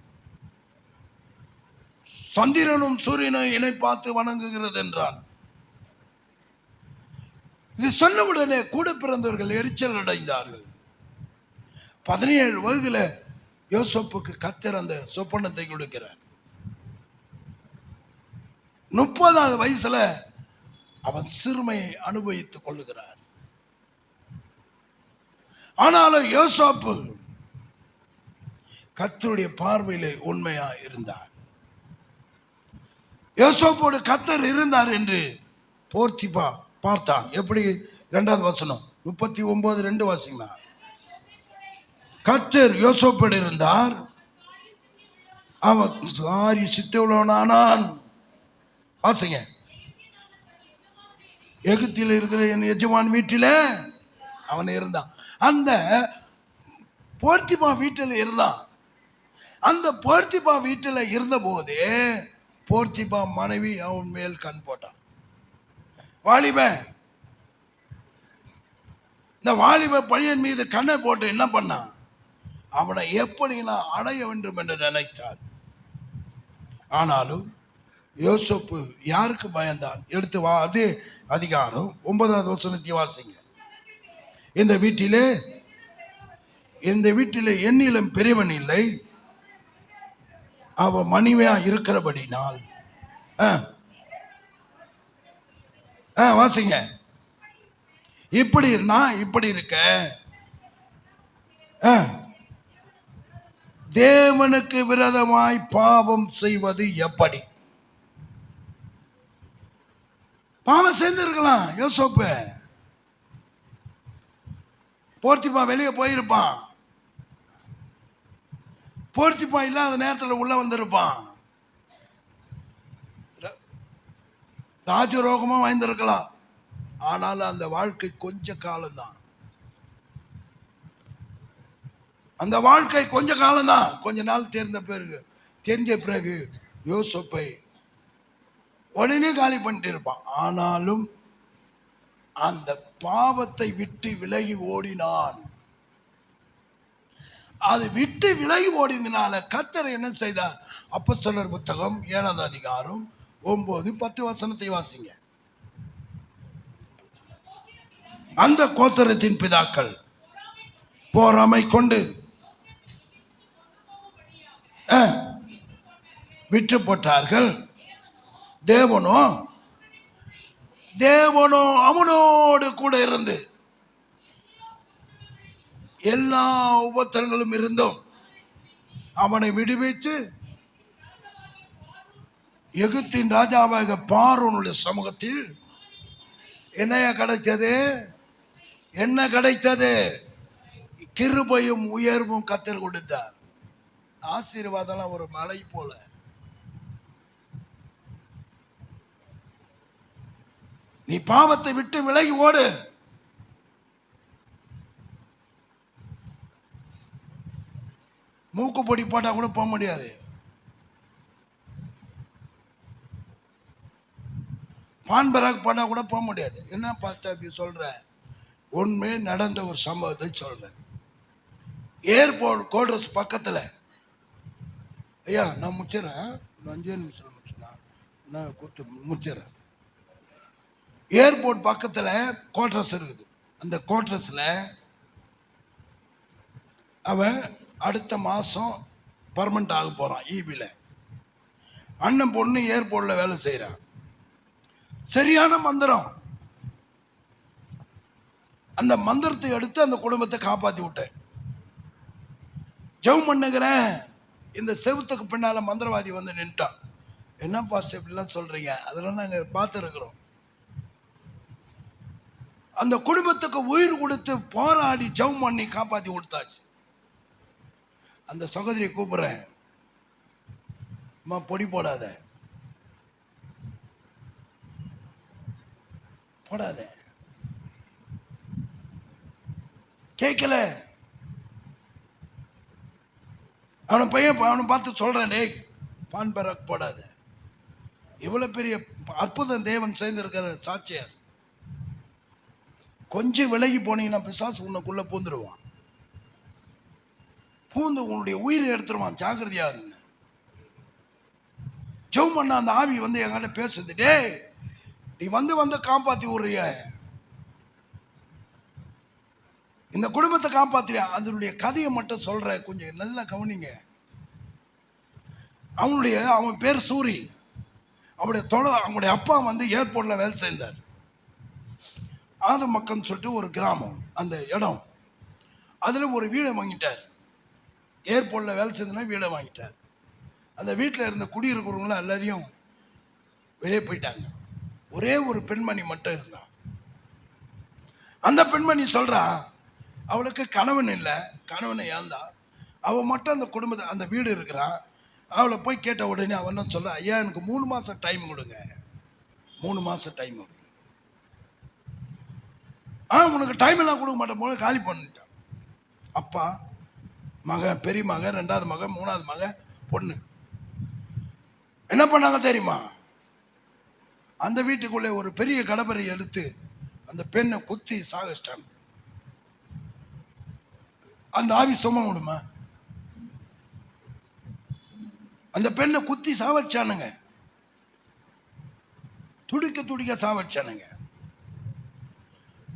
சந்திரனும் சூரியனும் என்னை பார்த்து வணங்குகிறது என்றான். இது சொன்னவுடனே கூட பிறந்தவர்கள் எரிச்சல் அடைந்தார்கள். 17 வயதுல யோசேப்புக்கு கர்த்தர் அந்த சொப்பனத்தை கொடுக்கிறார். 30வது வயசுல அவன் சிறுமையை அனுபவித்துக் கொள்ளுகிறார். ஆனாலும் யோசேப்பு கர்த்தருடைய பார்வையிலே உண்மையா இருந்தார். யோசேப்போடு கர்த்தர் இருந்தார் என்று போர்த்திபா பார்த்தான். எப்படி? 2வது வசனம் 39:2 வாசிங்களா. கர்த்தர் யோசேப்போடு இருந்தார், அவன் ஆரி சித்தவுள்ளவனானான். வாசிங்க. எகிப்தில் இருக்கிற என் எஜமான் வீட்டில அவன் இருந்தான். அந்த போர்த்திபா வீட்டில் இருந்தான். அந்த போர்த்திபா வீட்டில் இருந்த போதே போர்த்திபா மனைவி அவன் மேல் கண் போட்டான். வாலிபன், இந்த வாலிப பையன் மீது கண்ணை போட்டு என்ன பண்ணான்? அவனை எப்படி நான் அடைய வேண்டும் என்று நினைத்தான். ஆனாலும் யோசேப்பு யாருக்கு பயந்தான்? எடுத்து அதே அதிகாரம் 9வது வசனத்தை வாசிங்க. இந்த வீட்டிலே என்னிலும் பெரியவன் இல்லை, அவ மனைவியா இருக்கிறபடினால். வாசிங்க. இப்படி நான் இப்படி இருக்க தேவனுக்கு விரோதமாய் பாவம் செய்வது எப்படி? பாவம் செய்திருக்கலாம் யோசேப்பு. போர்த்திபா வெளியே போயிருப்பான். போர்த்திபா இல்லாத நேரத்தில் உள்ள வந்திருப்பான். ராஜரோகமா வாழ்ந்திருக்கலாம். ஆனாலும் அந்த வாழ்க்கை கொஞ்ச காலம்தான். அந்த வாழ்க்கை கொஞ்ச காலம்தான். கொஞ்ச நாள் தெரிஞ்ச பிறகு யோசேப்பை உடனே காலி பண்ணிட்டு இருப்பான். ஆனாலும் அந்த பாவத்தை விட்டு விலகி ஓடினான். அது விட்டு விலகி ஓடினால கர்த்தர் என்ன செய்தார்? அப்போஸ்தலர் புத்தகம் 7ஆம் அதிகாரம் 9, 10 வசனத்தை வாசிங்க. அந்த கோத்திரத்தின் பிதாக்கள் பொறாமை கொண்டு விற்று போட்டார்கள். தேவனோ அவனோடு கூட இருந்து எல்லா உபத்திரங்களும் இருந்தும் அவனை விடுவித்து எகிப்தின் ராஜாவாக பார்வோனுடைய சமூகத்தில் என்ன கிடைத்தது? கிருபையும் உயர்வும் கர்த்தர் கொடுத்தார். ஆசீர்வாதம் ஒரு மலை போல. நீ பாவத்தை விட்டு விலகி ஓடு. மூக்குப்பொடி போட்டா கூட போக முடியாது. பான்பராக் போட்டா கூட போக முடியாது. என்ன பார்த்தா அப்படி சொல்ற? உண்மை நடந்த ஒரு சம்பவத்தை சொல்றேன். ஏர்போர்ட் கோட்ரஸ் பக்கத்தில், ஐயா நான் முடிச்சிடறேன், 5 நிமிஷம் முடிச்சிடறேன், நான் முடிச்சிடறேன். ஏர்போர்ட் பக்கத்தில் கோட்ரஸ் இருக்குது. அந்த கோட்ரஸில் அவன் அடுத்த மாதம் பர்மனெண்ட் ஆக போகிறான். ஈபியில் அண்ணன் பொண்ணு ஏர்போர்ட்டில் வேலை செய்கிறான். சரியான மந்திரம். அந்த மந்திரத்தை எடுத்து அந்த குடும்பத்தை காப்பாற்றி விட்டேன். ஜெபம் பண்ணுகிறேன். இந்த செவுத்துக்கு பின்னால் மந்திரவாதி வந்து நின்ட்டான். என்ன பாஸ்டர் இப்படிலாம் சொல்கிறீங்க? அதெல்லாம் நாங்கள் பார்த்துருக்குறோம். அந்த குடும்பத்துக்கு உயிர் கொடுத்து போராடி ஜெபம் பண்ணி காப்பாற்றி கொடுத்தாச்சு. அந்த சகோதரியை கூப்பிடுறேன், அம்மா பொடி போடாத கேட்கல. அவனை பார்த்து சொல்றேன், டேய் பான்பராக் போடாத. இவ்வளவு பெரிய அற்புதம் தேவன் செய்திருக்கிற சாட்சியார். கொஞ்சம் விலகி போனீங்கன்னா பிசாசு உனக்குள்ள பூந்துருவான். பூந்து உன்னுடைய உயிரை எடுத்துருவான். ஜாக்கிரதையா இருந்து ஜெபம் பண்ண. அந்த ஆவி வந்து என்கிட்ட பேசுது, டேய் நீ வந்து காப்பாத்தி விடுறிய, இந்த குடும்பத்தை காப்பாத்துறியா? அதனுடைய கதையை மட்டும் சொல்ற, கொஞ்சம் நல்லா கவனிங்க. அவன் பேர் சூரி. அவனுடைய அப்பா வந்து ஏர்போர்ட்ல வேலை செய்தார். ஆதமக்கன்னு சொல்லிட்டு ஒரு கிராமம், அந்த இடம். அதில் ஒரு வீடை வாங்கிட்டார். ஏர்போர்ட்டில் வேலை செய்தனா வீடை வாங்கிட்டார். அந்த வீட்டில் இருந்த குடியிருக்கிறவங்களாம் எல்லாரையும் வெளியே போயிட்டாங்க. ஒரே ஒரு பெண்மணி மட்டும் இருந்தா. அந்த பெண்மணி சொல்றா, அவளுக்கு கணவன் இல்லை, கணவனை ஏந்தா, அவள் மட்டும் அந்த குடும்பத்தை, அந்த வீடு இருக்கிறான். அவளை போய் கேட்ட உடனே அவன் என்ன சொல்ற, ஐயா எனக்கு 3 மாதம் டைம் கொடுங்க, 3 மாதம் டைம் கொடுங்க. உனக்கு டைம் எல்லாம் கொடுக்க மாட்டேன், போல காலி பண்ணிட்டான். அப்பா, மகன், பெரிய மகன், 2வது மகன், 3வது மகன், பொண்ணு என்ன பண்ணாங்க தெரியுமா? அந்த வீட்டுக்குள்ளே ஒரு பெரிய கடப்பரை எடுத்து அந்த பெண்ணை குத்தி சாகச்சிட்டாங்க. அந்த ஆவி சும்மா விடுமா? அந்த பெண்ணை குத்தி சாவடிச்சானுங்க. துடிக்க சாவடிச்சானுங்க.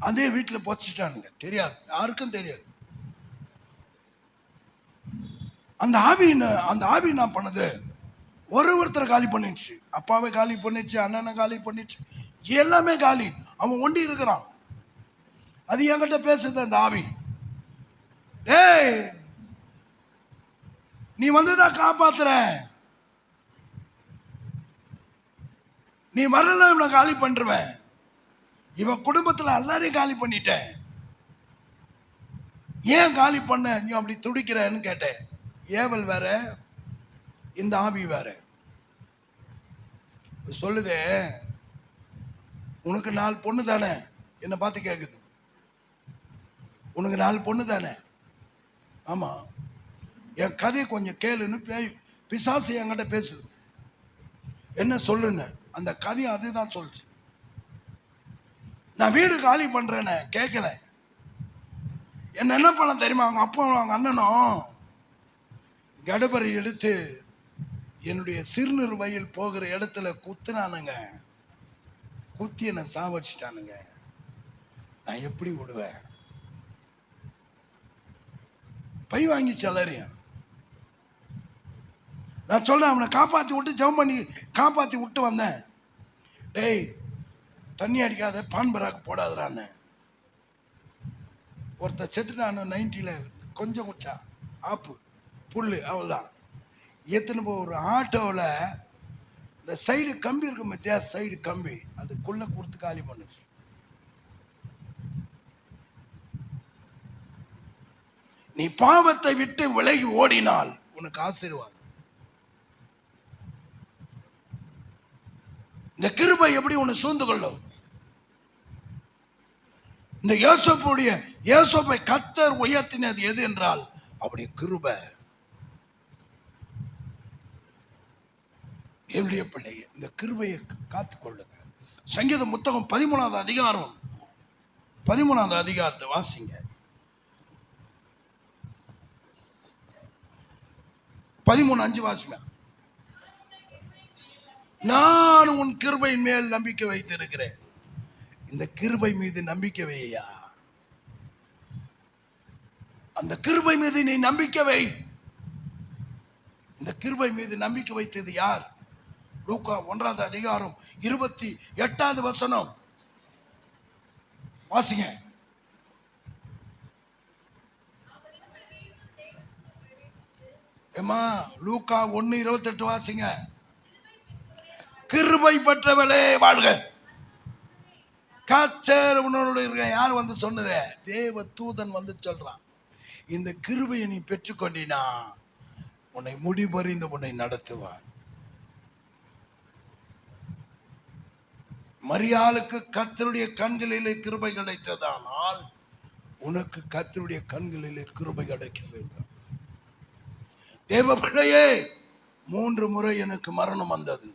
அதே வீட்டில் பொச்சிட்டானுங்க. தெரியாது, யாருக்கும் தெரியாது. அந்த ஆவி நான் பண்ணது ஒருத்தரை காலி பண்ணிடுச்சு. அப்பாவை காலி பண்ணிடுச்சு, அண்ணனை காலி பண்ணிடுச்சு, எல்லாமே காலி. அவன் ஒண்டி இருக்கிறான். அது என்கிட்ட பேசுது அந்த ஆவி. ஏய் நீ வந்துதான் காப்பாத்துற, நீ வரல இவனை காலி பண்றவன். இவன் குடும்பத்தில் எல்லாரையும் காலி பண்ணிட்டேன், ஏன் காலி பண்ண நீ அப்படி துடிக்கிறன்னு கேட்டேன். ஏவல் வேற, இந்த ஆவி வேற. சொல்லுதே, உனக்கு 4 பொண்ணு தானே, என்னை பார்த்து கேட்குது, உனக்கு 4 பொண்ணு தானே, ஆமா, என் கதையை கொஞ்சம் கேளுன்னு பிசாசு என்கிட்ட பேசுது. என்ன சொல்லுன்னு அந்த கதையை அதுதான் சொல்லுச்சு. நான் வீடு காலி பண்றேன்னு கேட்கல. என்ன பண்ண தெரியுமா? அவங்க அப்பா அவங்க அண்ணனும் கடபரை எடுத்து என்னுடைய சிறுநீர் வயல் போகிற இடத்துல குத்துனானுங்க. குத்தி என்ன சாவடிச்சிட்டானுங்க. நான் எப்படி விடுவேன்? பை வாங்கி செலறியும். நான் சொல்றேன், அவனை காப்பாற்றி விட்டு ஜெபம் பண்ணி காப்பாற்றி விட்டு வந்தேன். டேய், தண்ணி அடிக்காத, பான்பராக்கு போடாதான்னு. ஒருத்தர் செத்துட்டான் 90ல். கொஞ்சம் குச்சா ஆப்பு புல் அவள்தான் எத்தனை போ. ஒரு ஆட்டோவில் இந்த சைடு கம்பி இருக்கும் மத்தியா, சைடு கம்பி அதுக்குள்ள கொடுத்து காலி பண்ணுச்சு. நீ பாவத்தை விட்டு விலகி ஓடினால் உனக்கு ஆசீர்வாதம். இந்த கிருபை எப்படி உன்னை சூழ்ந்து கொள்ளும்? இந்த யோசேப்பை கர்த்தர் உயர்த்தினது எது என்றால் அவருடைய கிருபை. என்னுடைய பிள்ளை, இந்த கிருபையை காத்துக் கொள்ளுங்க. சங்கீதம் புத்தகம் 13வது அதிகாரம் 13வது அதிகாரத்தை வாசிங்க. 13:5 வாசிங்க. நான் உன் கிருபையின் மேல் நம்பிக்கை வைத்திருக்கிறேன். இந்த கிருபை மீது நம்பிக்கை வையா. அந்த கிருபை மீது நீ நம்பிக்கை வை. இந்த கிருபை மீது நம்பிக்கை வைத்தது யார்? லூக்கா 1வது அதிகாரம் 28வது வசனம் வாசிங்க. ஏமா, லூக்கா 1:28 வாசிங்க. கிருபை பெற்றவளே வாழ்க. கர்த்தர் உன்னோடு இருக்க. யார் வந்து சொன்னது? தேவ தூதன் வந்து சொல்றான். இந்த கிருபையை நீ பெற்றுக்கொண்டினா உன்னை முடிபறிந்து உன்னை நடத்துவார். மரியாளுக்கு கர்த்தருடைய கண்களிலே கிருபை கிடைத்ததானால் உனக்கு கர்த்தருடைய கண்களிலே கிருபை கிடைக்க வேண்டும். தேவ பிள்ளையே, 3 முறை எனக்கு மரணம் வந்தது.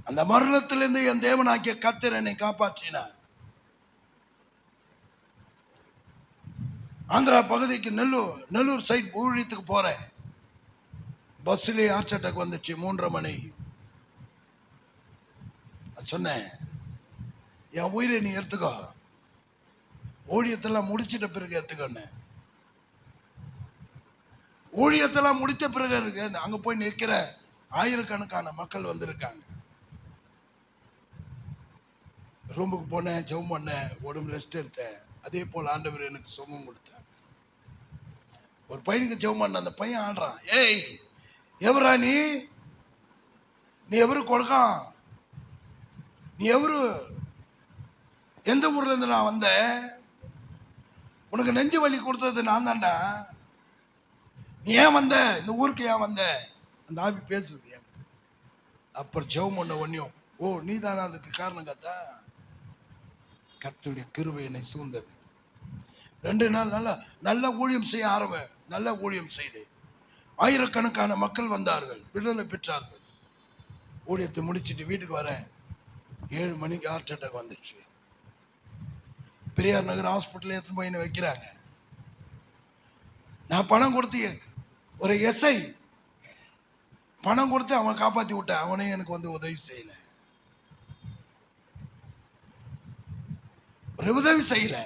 அந்த மரணத்திலிருந்து என் தேவனாகிய கர்த்தர் என்னை காப்பாற்றினார். ஆந்திரா பகுதிக்கு நெல்லூர் சைட் ஊழியத்துக்கு போறேன். பஸ்ஸிலே ஹார்ட் அட்டாக் வந்துச்சு. 3:30 மணி. சொன்னேன், என் உயிரை நீ எடுத்துக்கோ, ஊழியத்தெல்லாம் முடிச்சிட்ட பிறகு எடுத்துக்கோன்னு. ஊழியத்தெல்லாம் முடித்த பிறகு இருக்கு. அங்க போய் நிற்கிற ஆயிரக்கணக்கான மக்கள் வந்திருக்காங்க. ரூமுக்கு போனேன், ஜெபம் பண்ணேன், உடம்பு ரெஸ்ட் எடுத்தேன். அதே போல் ஆண்டவர் எனக்கு சுகம் கொடுத்தார். ஒரு பையனுக்கு ஜெபம் பண்ண, அந்த பையன் ஆடுறான். ஏய், எவரா நீ எவரு கொடுக்கான்? நீ எவரு? எந்த ஊர்ல இருந்து நான் வந்தேன்? உனக்கு நெஞ்சு வலி கொடுத்தது நான் தான்டா. நீ ஏன் வந்த? இந்த ஊருக்கு ஏன் வந்த? அந்த ஆவி பேசுது. அப்புறம் ஜெபம் பண்ண ஒன்னியும், ஓ நீ தானே அதுக்கு காரணம் கத்தா? கர்த்தருடைய கிருபை என்னை சூழ்ந்தது. 2 நாள் நல்ல ஊழியம் செய்ய ஆரம்பம். நல்ல ஊழியம் செய்து ஆயிரக்கணக்கான மக்கள் வந்தார்கள், விடுதலை பெற்றார்கள். ஊழியத்தை முடிச்சுட்டு வீட்டுக்கு வரேன். 7 மணிக்கு ஹார்ட் அட்டாக் வந்துச்சு. பெரியார் நகர் ஹாஸ்பிட்டல் எடுத்துன்னு போய் வைக்கிறாங்க. நான் பணம் கொடுத்து, ஒரு எஸ்ஐ பணம் கொடுத்து அவன் காப்பாற்றி விட்டான். அவனே எனக்கு வந்து உதவி செய்யல. உதவி செய்யல.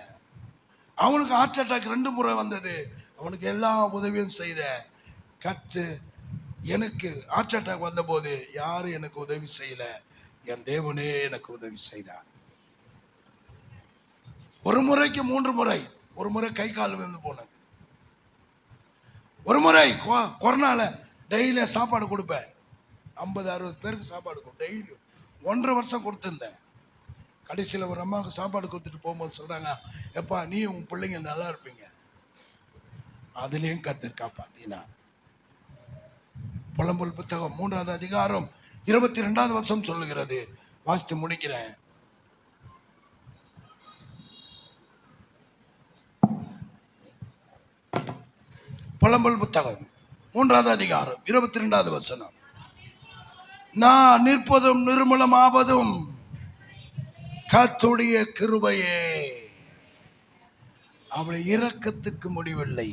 அவனுக்கு ஹார்ட் அட்டாக் 2 முறை வந்தது. அவனுக்கு எல்லா உதவியும் செய்த கற்று. எனக்கு ஹார்ட் அட்டாக் வந்த போது யாரும் எனக்கு உதவி செய்யல, என் தேவனே எனக்கு உதவி செய்தார். ஒரு முறைக்கு 3 முறை. ஒரு முறை கை கால் விழுந்து போனது. ஒரு முறை கொரோனால டெய்லி சாப்பாடு கொடுப்பேன். 50-60 பேருக்கு சாப்பாடு டெய்லி 1.5 வருஷம் கொடுத்துருந்தேன். கடைசியில் ஒரு அம்மாவுக்கு சாப்பாடு கொடுத்துட்டு போகும்போது சொல்றாங்க, எப்பா நீ உங்க பிள்ளைங்க நல்லா இருப்பீங்க. அதுலேயும் கர்த்தர் காப்பாத்தினார். புலம்பல் புத்தகம் 3வது அதிகாரம் 22வது வசனம் சொல்லுகிறது. வாசித்து முடிக்கிறேன். புலம்பல் புத்தகம் 3வது அதிகாரம் 22வது வசனம். நான் நிற்பதும் நிர்மூலமாவதும் கர்த்தருடைய கிருபையே, அவருடைய இரக்கத்துக்கு முடிவில்லை.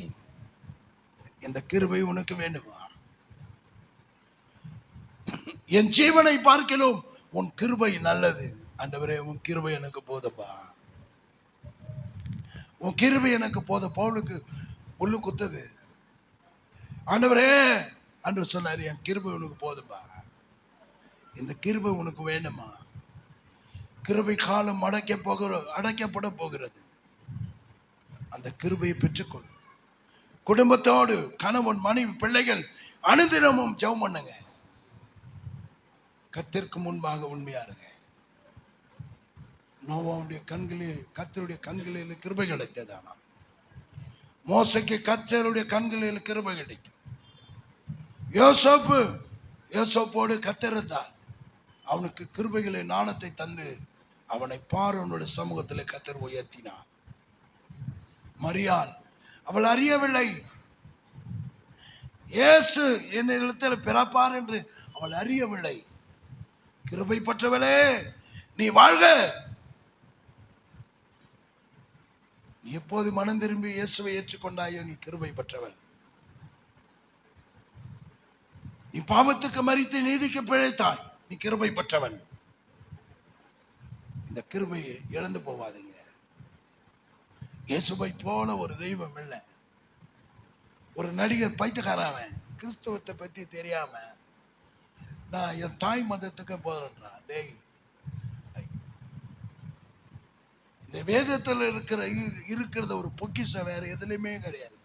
இந்த கிருபை உனக்கு வேண்டுமா? என் ஜீவனை பார்க்கிலும் உன் கிருபை நல்லது. ஆண்டவரே, உன் கிருபை எனக்கு போதப்பா, உன் கிருபை எனக்கு போத. பவுலுக்கு உள்ளு குத்துது. ஆண்டவரே அன்று சொன்னார், என் கிருபை உனக்கு போதும்பா. இந்த கிருபை உனக்கு வேண்டுமா? கிருபை காலம் அடைக்கப்பட போகிறது. அந்த கிருபையை பெற்றுக்கொள். குடும்பத்தோடு கணவன் மனைவி பிள்ளைகள் அனுதினமும் ஜெபம் பண்ணுங்க. கர்த்தருக்கு முன்பாக உண்மையா இருங்க. நோவாவுடைய கண்களில் கர்த்தருடைய கண்களில் கிருபை கிடைத்ததானா? மோசைக்கு கர்த்தருடைய கண்களில் கிருபை கிடைத்தது. யோசேப்போடு கர்த்தர் இருந்தார். அவனுக்கு கிருபைகளை நாணத்தை தந்து அவனை பார்வோனுடைய சமூகத்தில் கர்த்தர் உயர்த்தினார். மரியாள், அவள் அறியவில்லை இயேசு என்னிடத்தில் பிறப்பார் என்று அவள் அறியவில்லை. கிருபை பெற்றவளே, நீ வாழ்க. நீ எப்போது மனம் திரும்பி இயேசுவை ஏற்றுக்கொண்டாயோ நீ கிருபை பெற்றவள். நீ பாவத்துக்கு மரித்து நீதிக்கு பிழைத்தாய், நீ கிருபை பெற்றவன். இந்த கிருபையை இழந்து போவாதீங்க. இயேசுவை போல ஒரு தெய்வம் இல்லை. ஒரு நடிகர் பைத்தியக்காரன், கிறிஸ்துவத்தை பத்தி தெரியாம நான் என் தாய் மதத்துக்கு போறேன்றான். டேய், இந்த வேதத்தில் இருக்கிறத ஒரு பொக்கிஷம் வேற எதுலையுமே கிடையாது.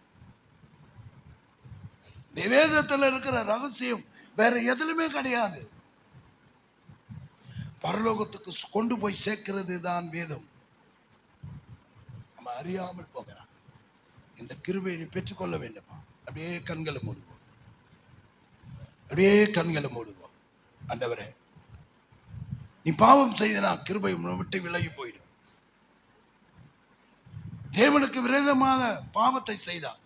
இந்த வேதத்தில் இருக்கிற ரகசியம் வேற எதுலையுமே கிடையாது. பரலோகத்துக்கு கொண்டு போய் சேர்க்கிறது தான் வேதம். நம்ம அறியாமல் போகிறான். இந்த கிருபையை நீ பெற்றுக்கொள்ள வேண்டுமா? அப்படியே கண்களை மூடுவோம், அப்படியே கண்களை மூடுவோம். ஆண்டவரே, நீ பாவம் செய்தனா கிருபை விட்டு விலகி போயிடும். தேவனுக்கு விரோதமான பாவத்தை செய்தார்,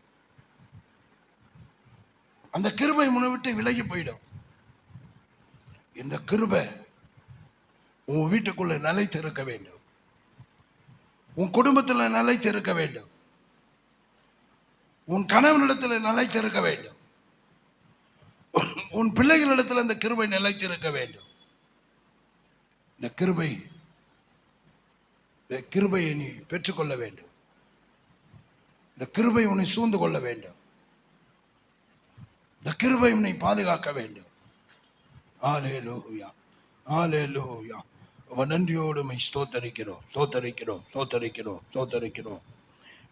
அந்த கிருபை உன்னை விட்டு விலகி போயிடும். இந்த கிருபை உன் வீட்டுக்குள்ள நிலைத்து இருக்க வேண்டும், உன் குடும்பத்தில் நிலைத்து இருக்க வேண்டும், உன் கணவனிடத்தில் நிலைத்து இருக்க வேண்டும், உன் பிள்ளைகளிடத்தில் இந்த கிருபை நிலைத்து இருக்க வேண்டும். இந்த கிருபையை நீ பெற்றுக்கொள்ள வேண்டும். இந்த கிருபை உன்னை சூழ்ந்து கொள்ள வேண்டும். இந்த கிருபை உன்னை பாதுகாக்க வேண்டும். ஹல்லேலூயா, ஹல்லேலூயா. நன்றியோடு மை ஸ்தோத்தரிக்கிறோம், ஸ்தோத்தரிக்கிறோம், ஸ்தோத்தரிக்கிறோம், ஸ்தோத்தரிக்கிறோம்.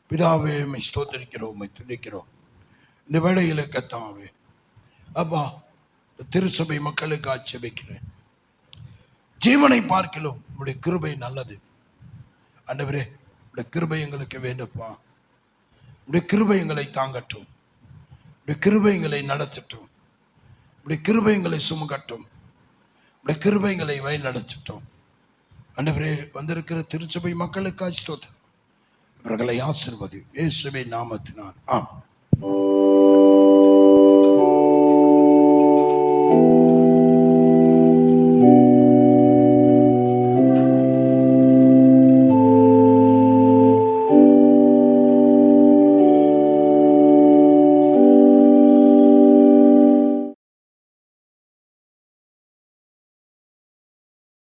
பிதாவே, மை ஸ்தோத்தரிக்கிறோம், மை துதிக்கிறோம். இந்த வேளையில கர்த்தாவே, அப்பா, திருச்சபை மக்களுக்கு ஆட்சேபிக்கிறேன். ஜீவனை பார்க்கிலும் உடைய கிருபை நல்லது. ஆண்டவரே, உடைய கிருபை எங்களுக்கு வேண்டுப்பா. உடைய கிருபை எங்களை தாங்கட்டும், உடைய கிருபை எங்களை நடத்தட்டும், உடைய கிருபை எங்களை சுமக்கட்டும், உடைய கிருபை எங்களை வழி நடத்தட்டும். ஆண்டவரே, வந்திருக்கிற திருச்சபை மக்களுக்கு ஸ்தோத்திரம். இவர்களை ஆசீர்வதி இயேசுவின் நாமத்தினால். ஆம்.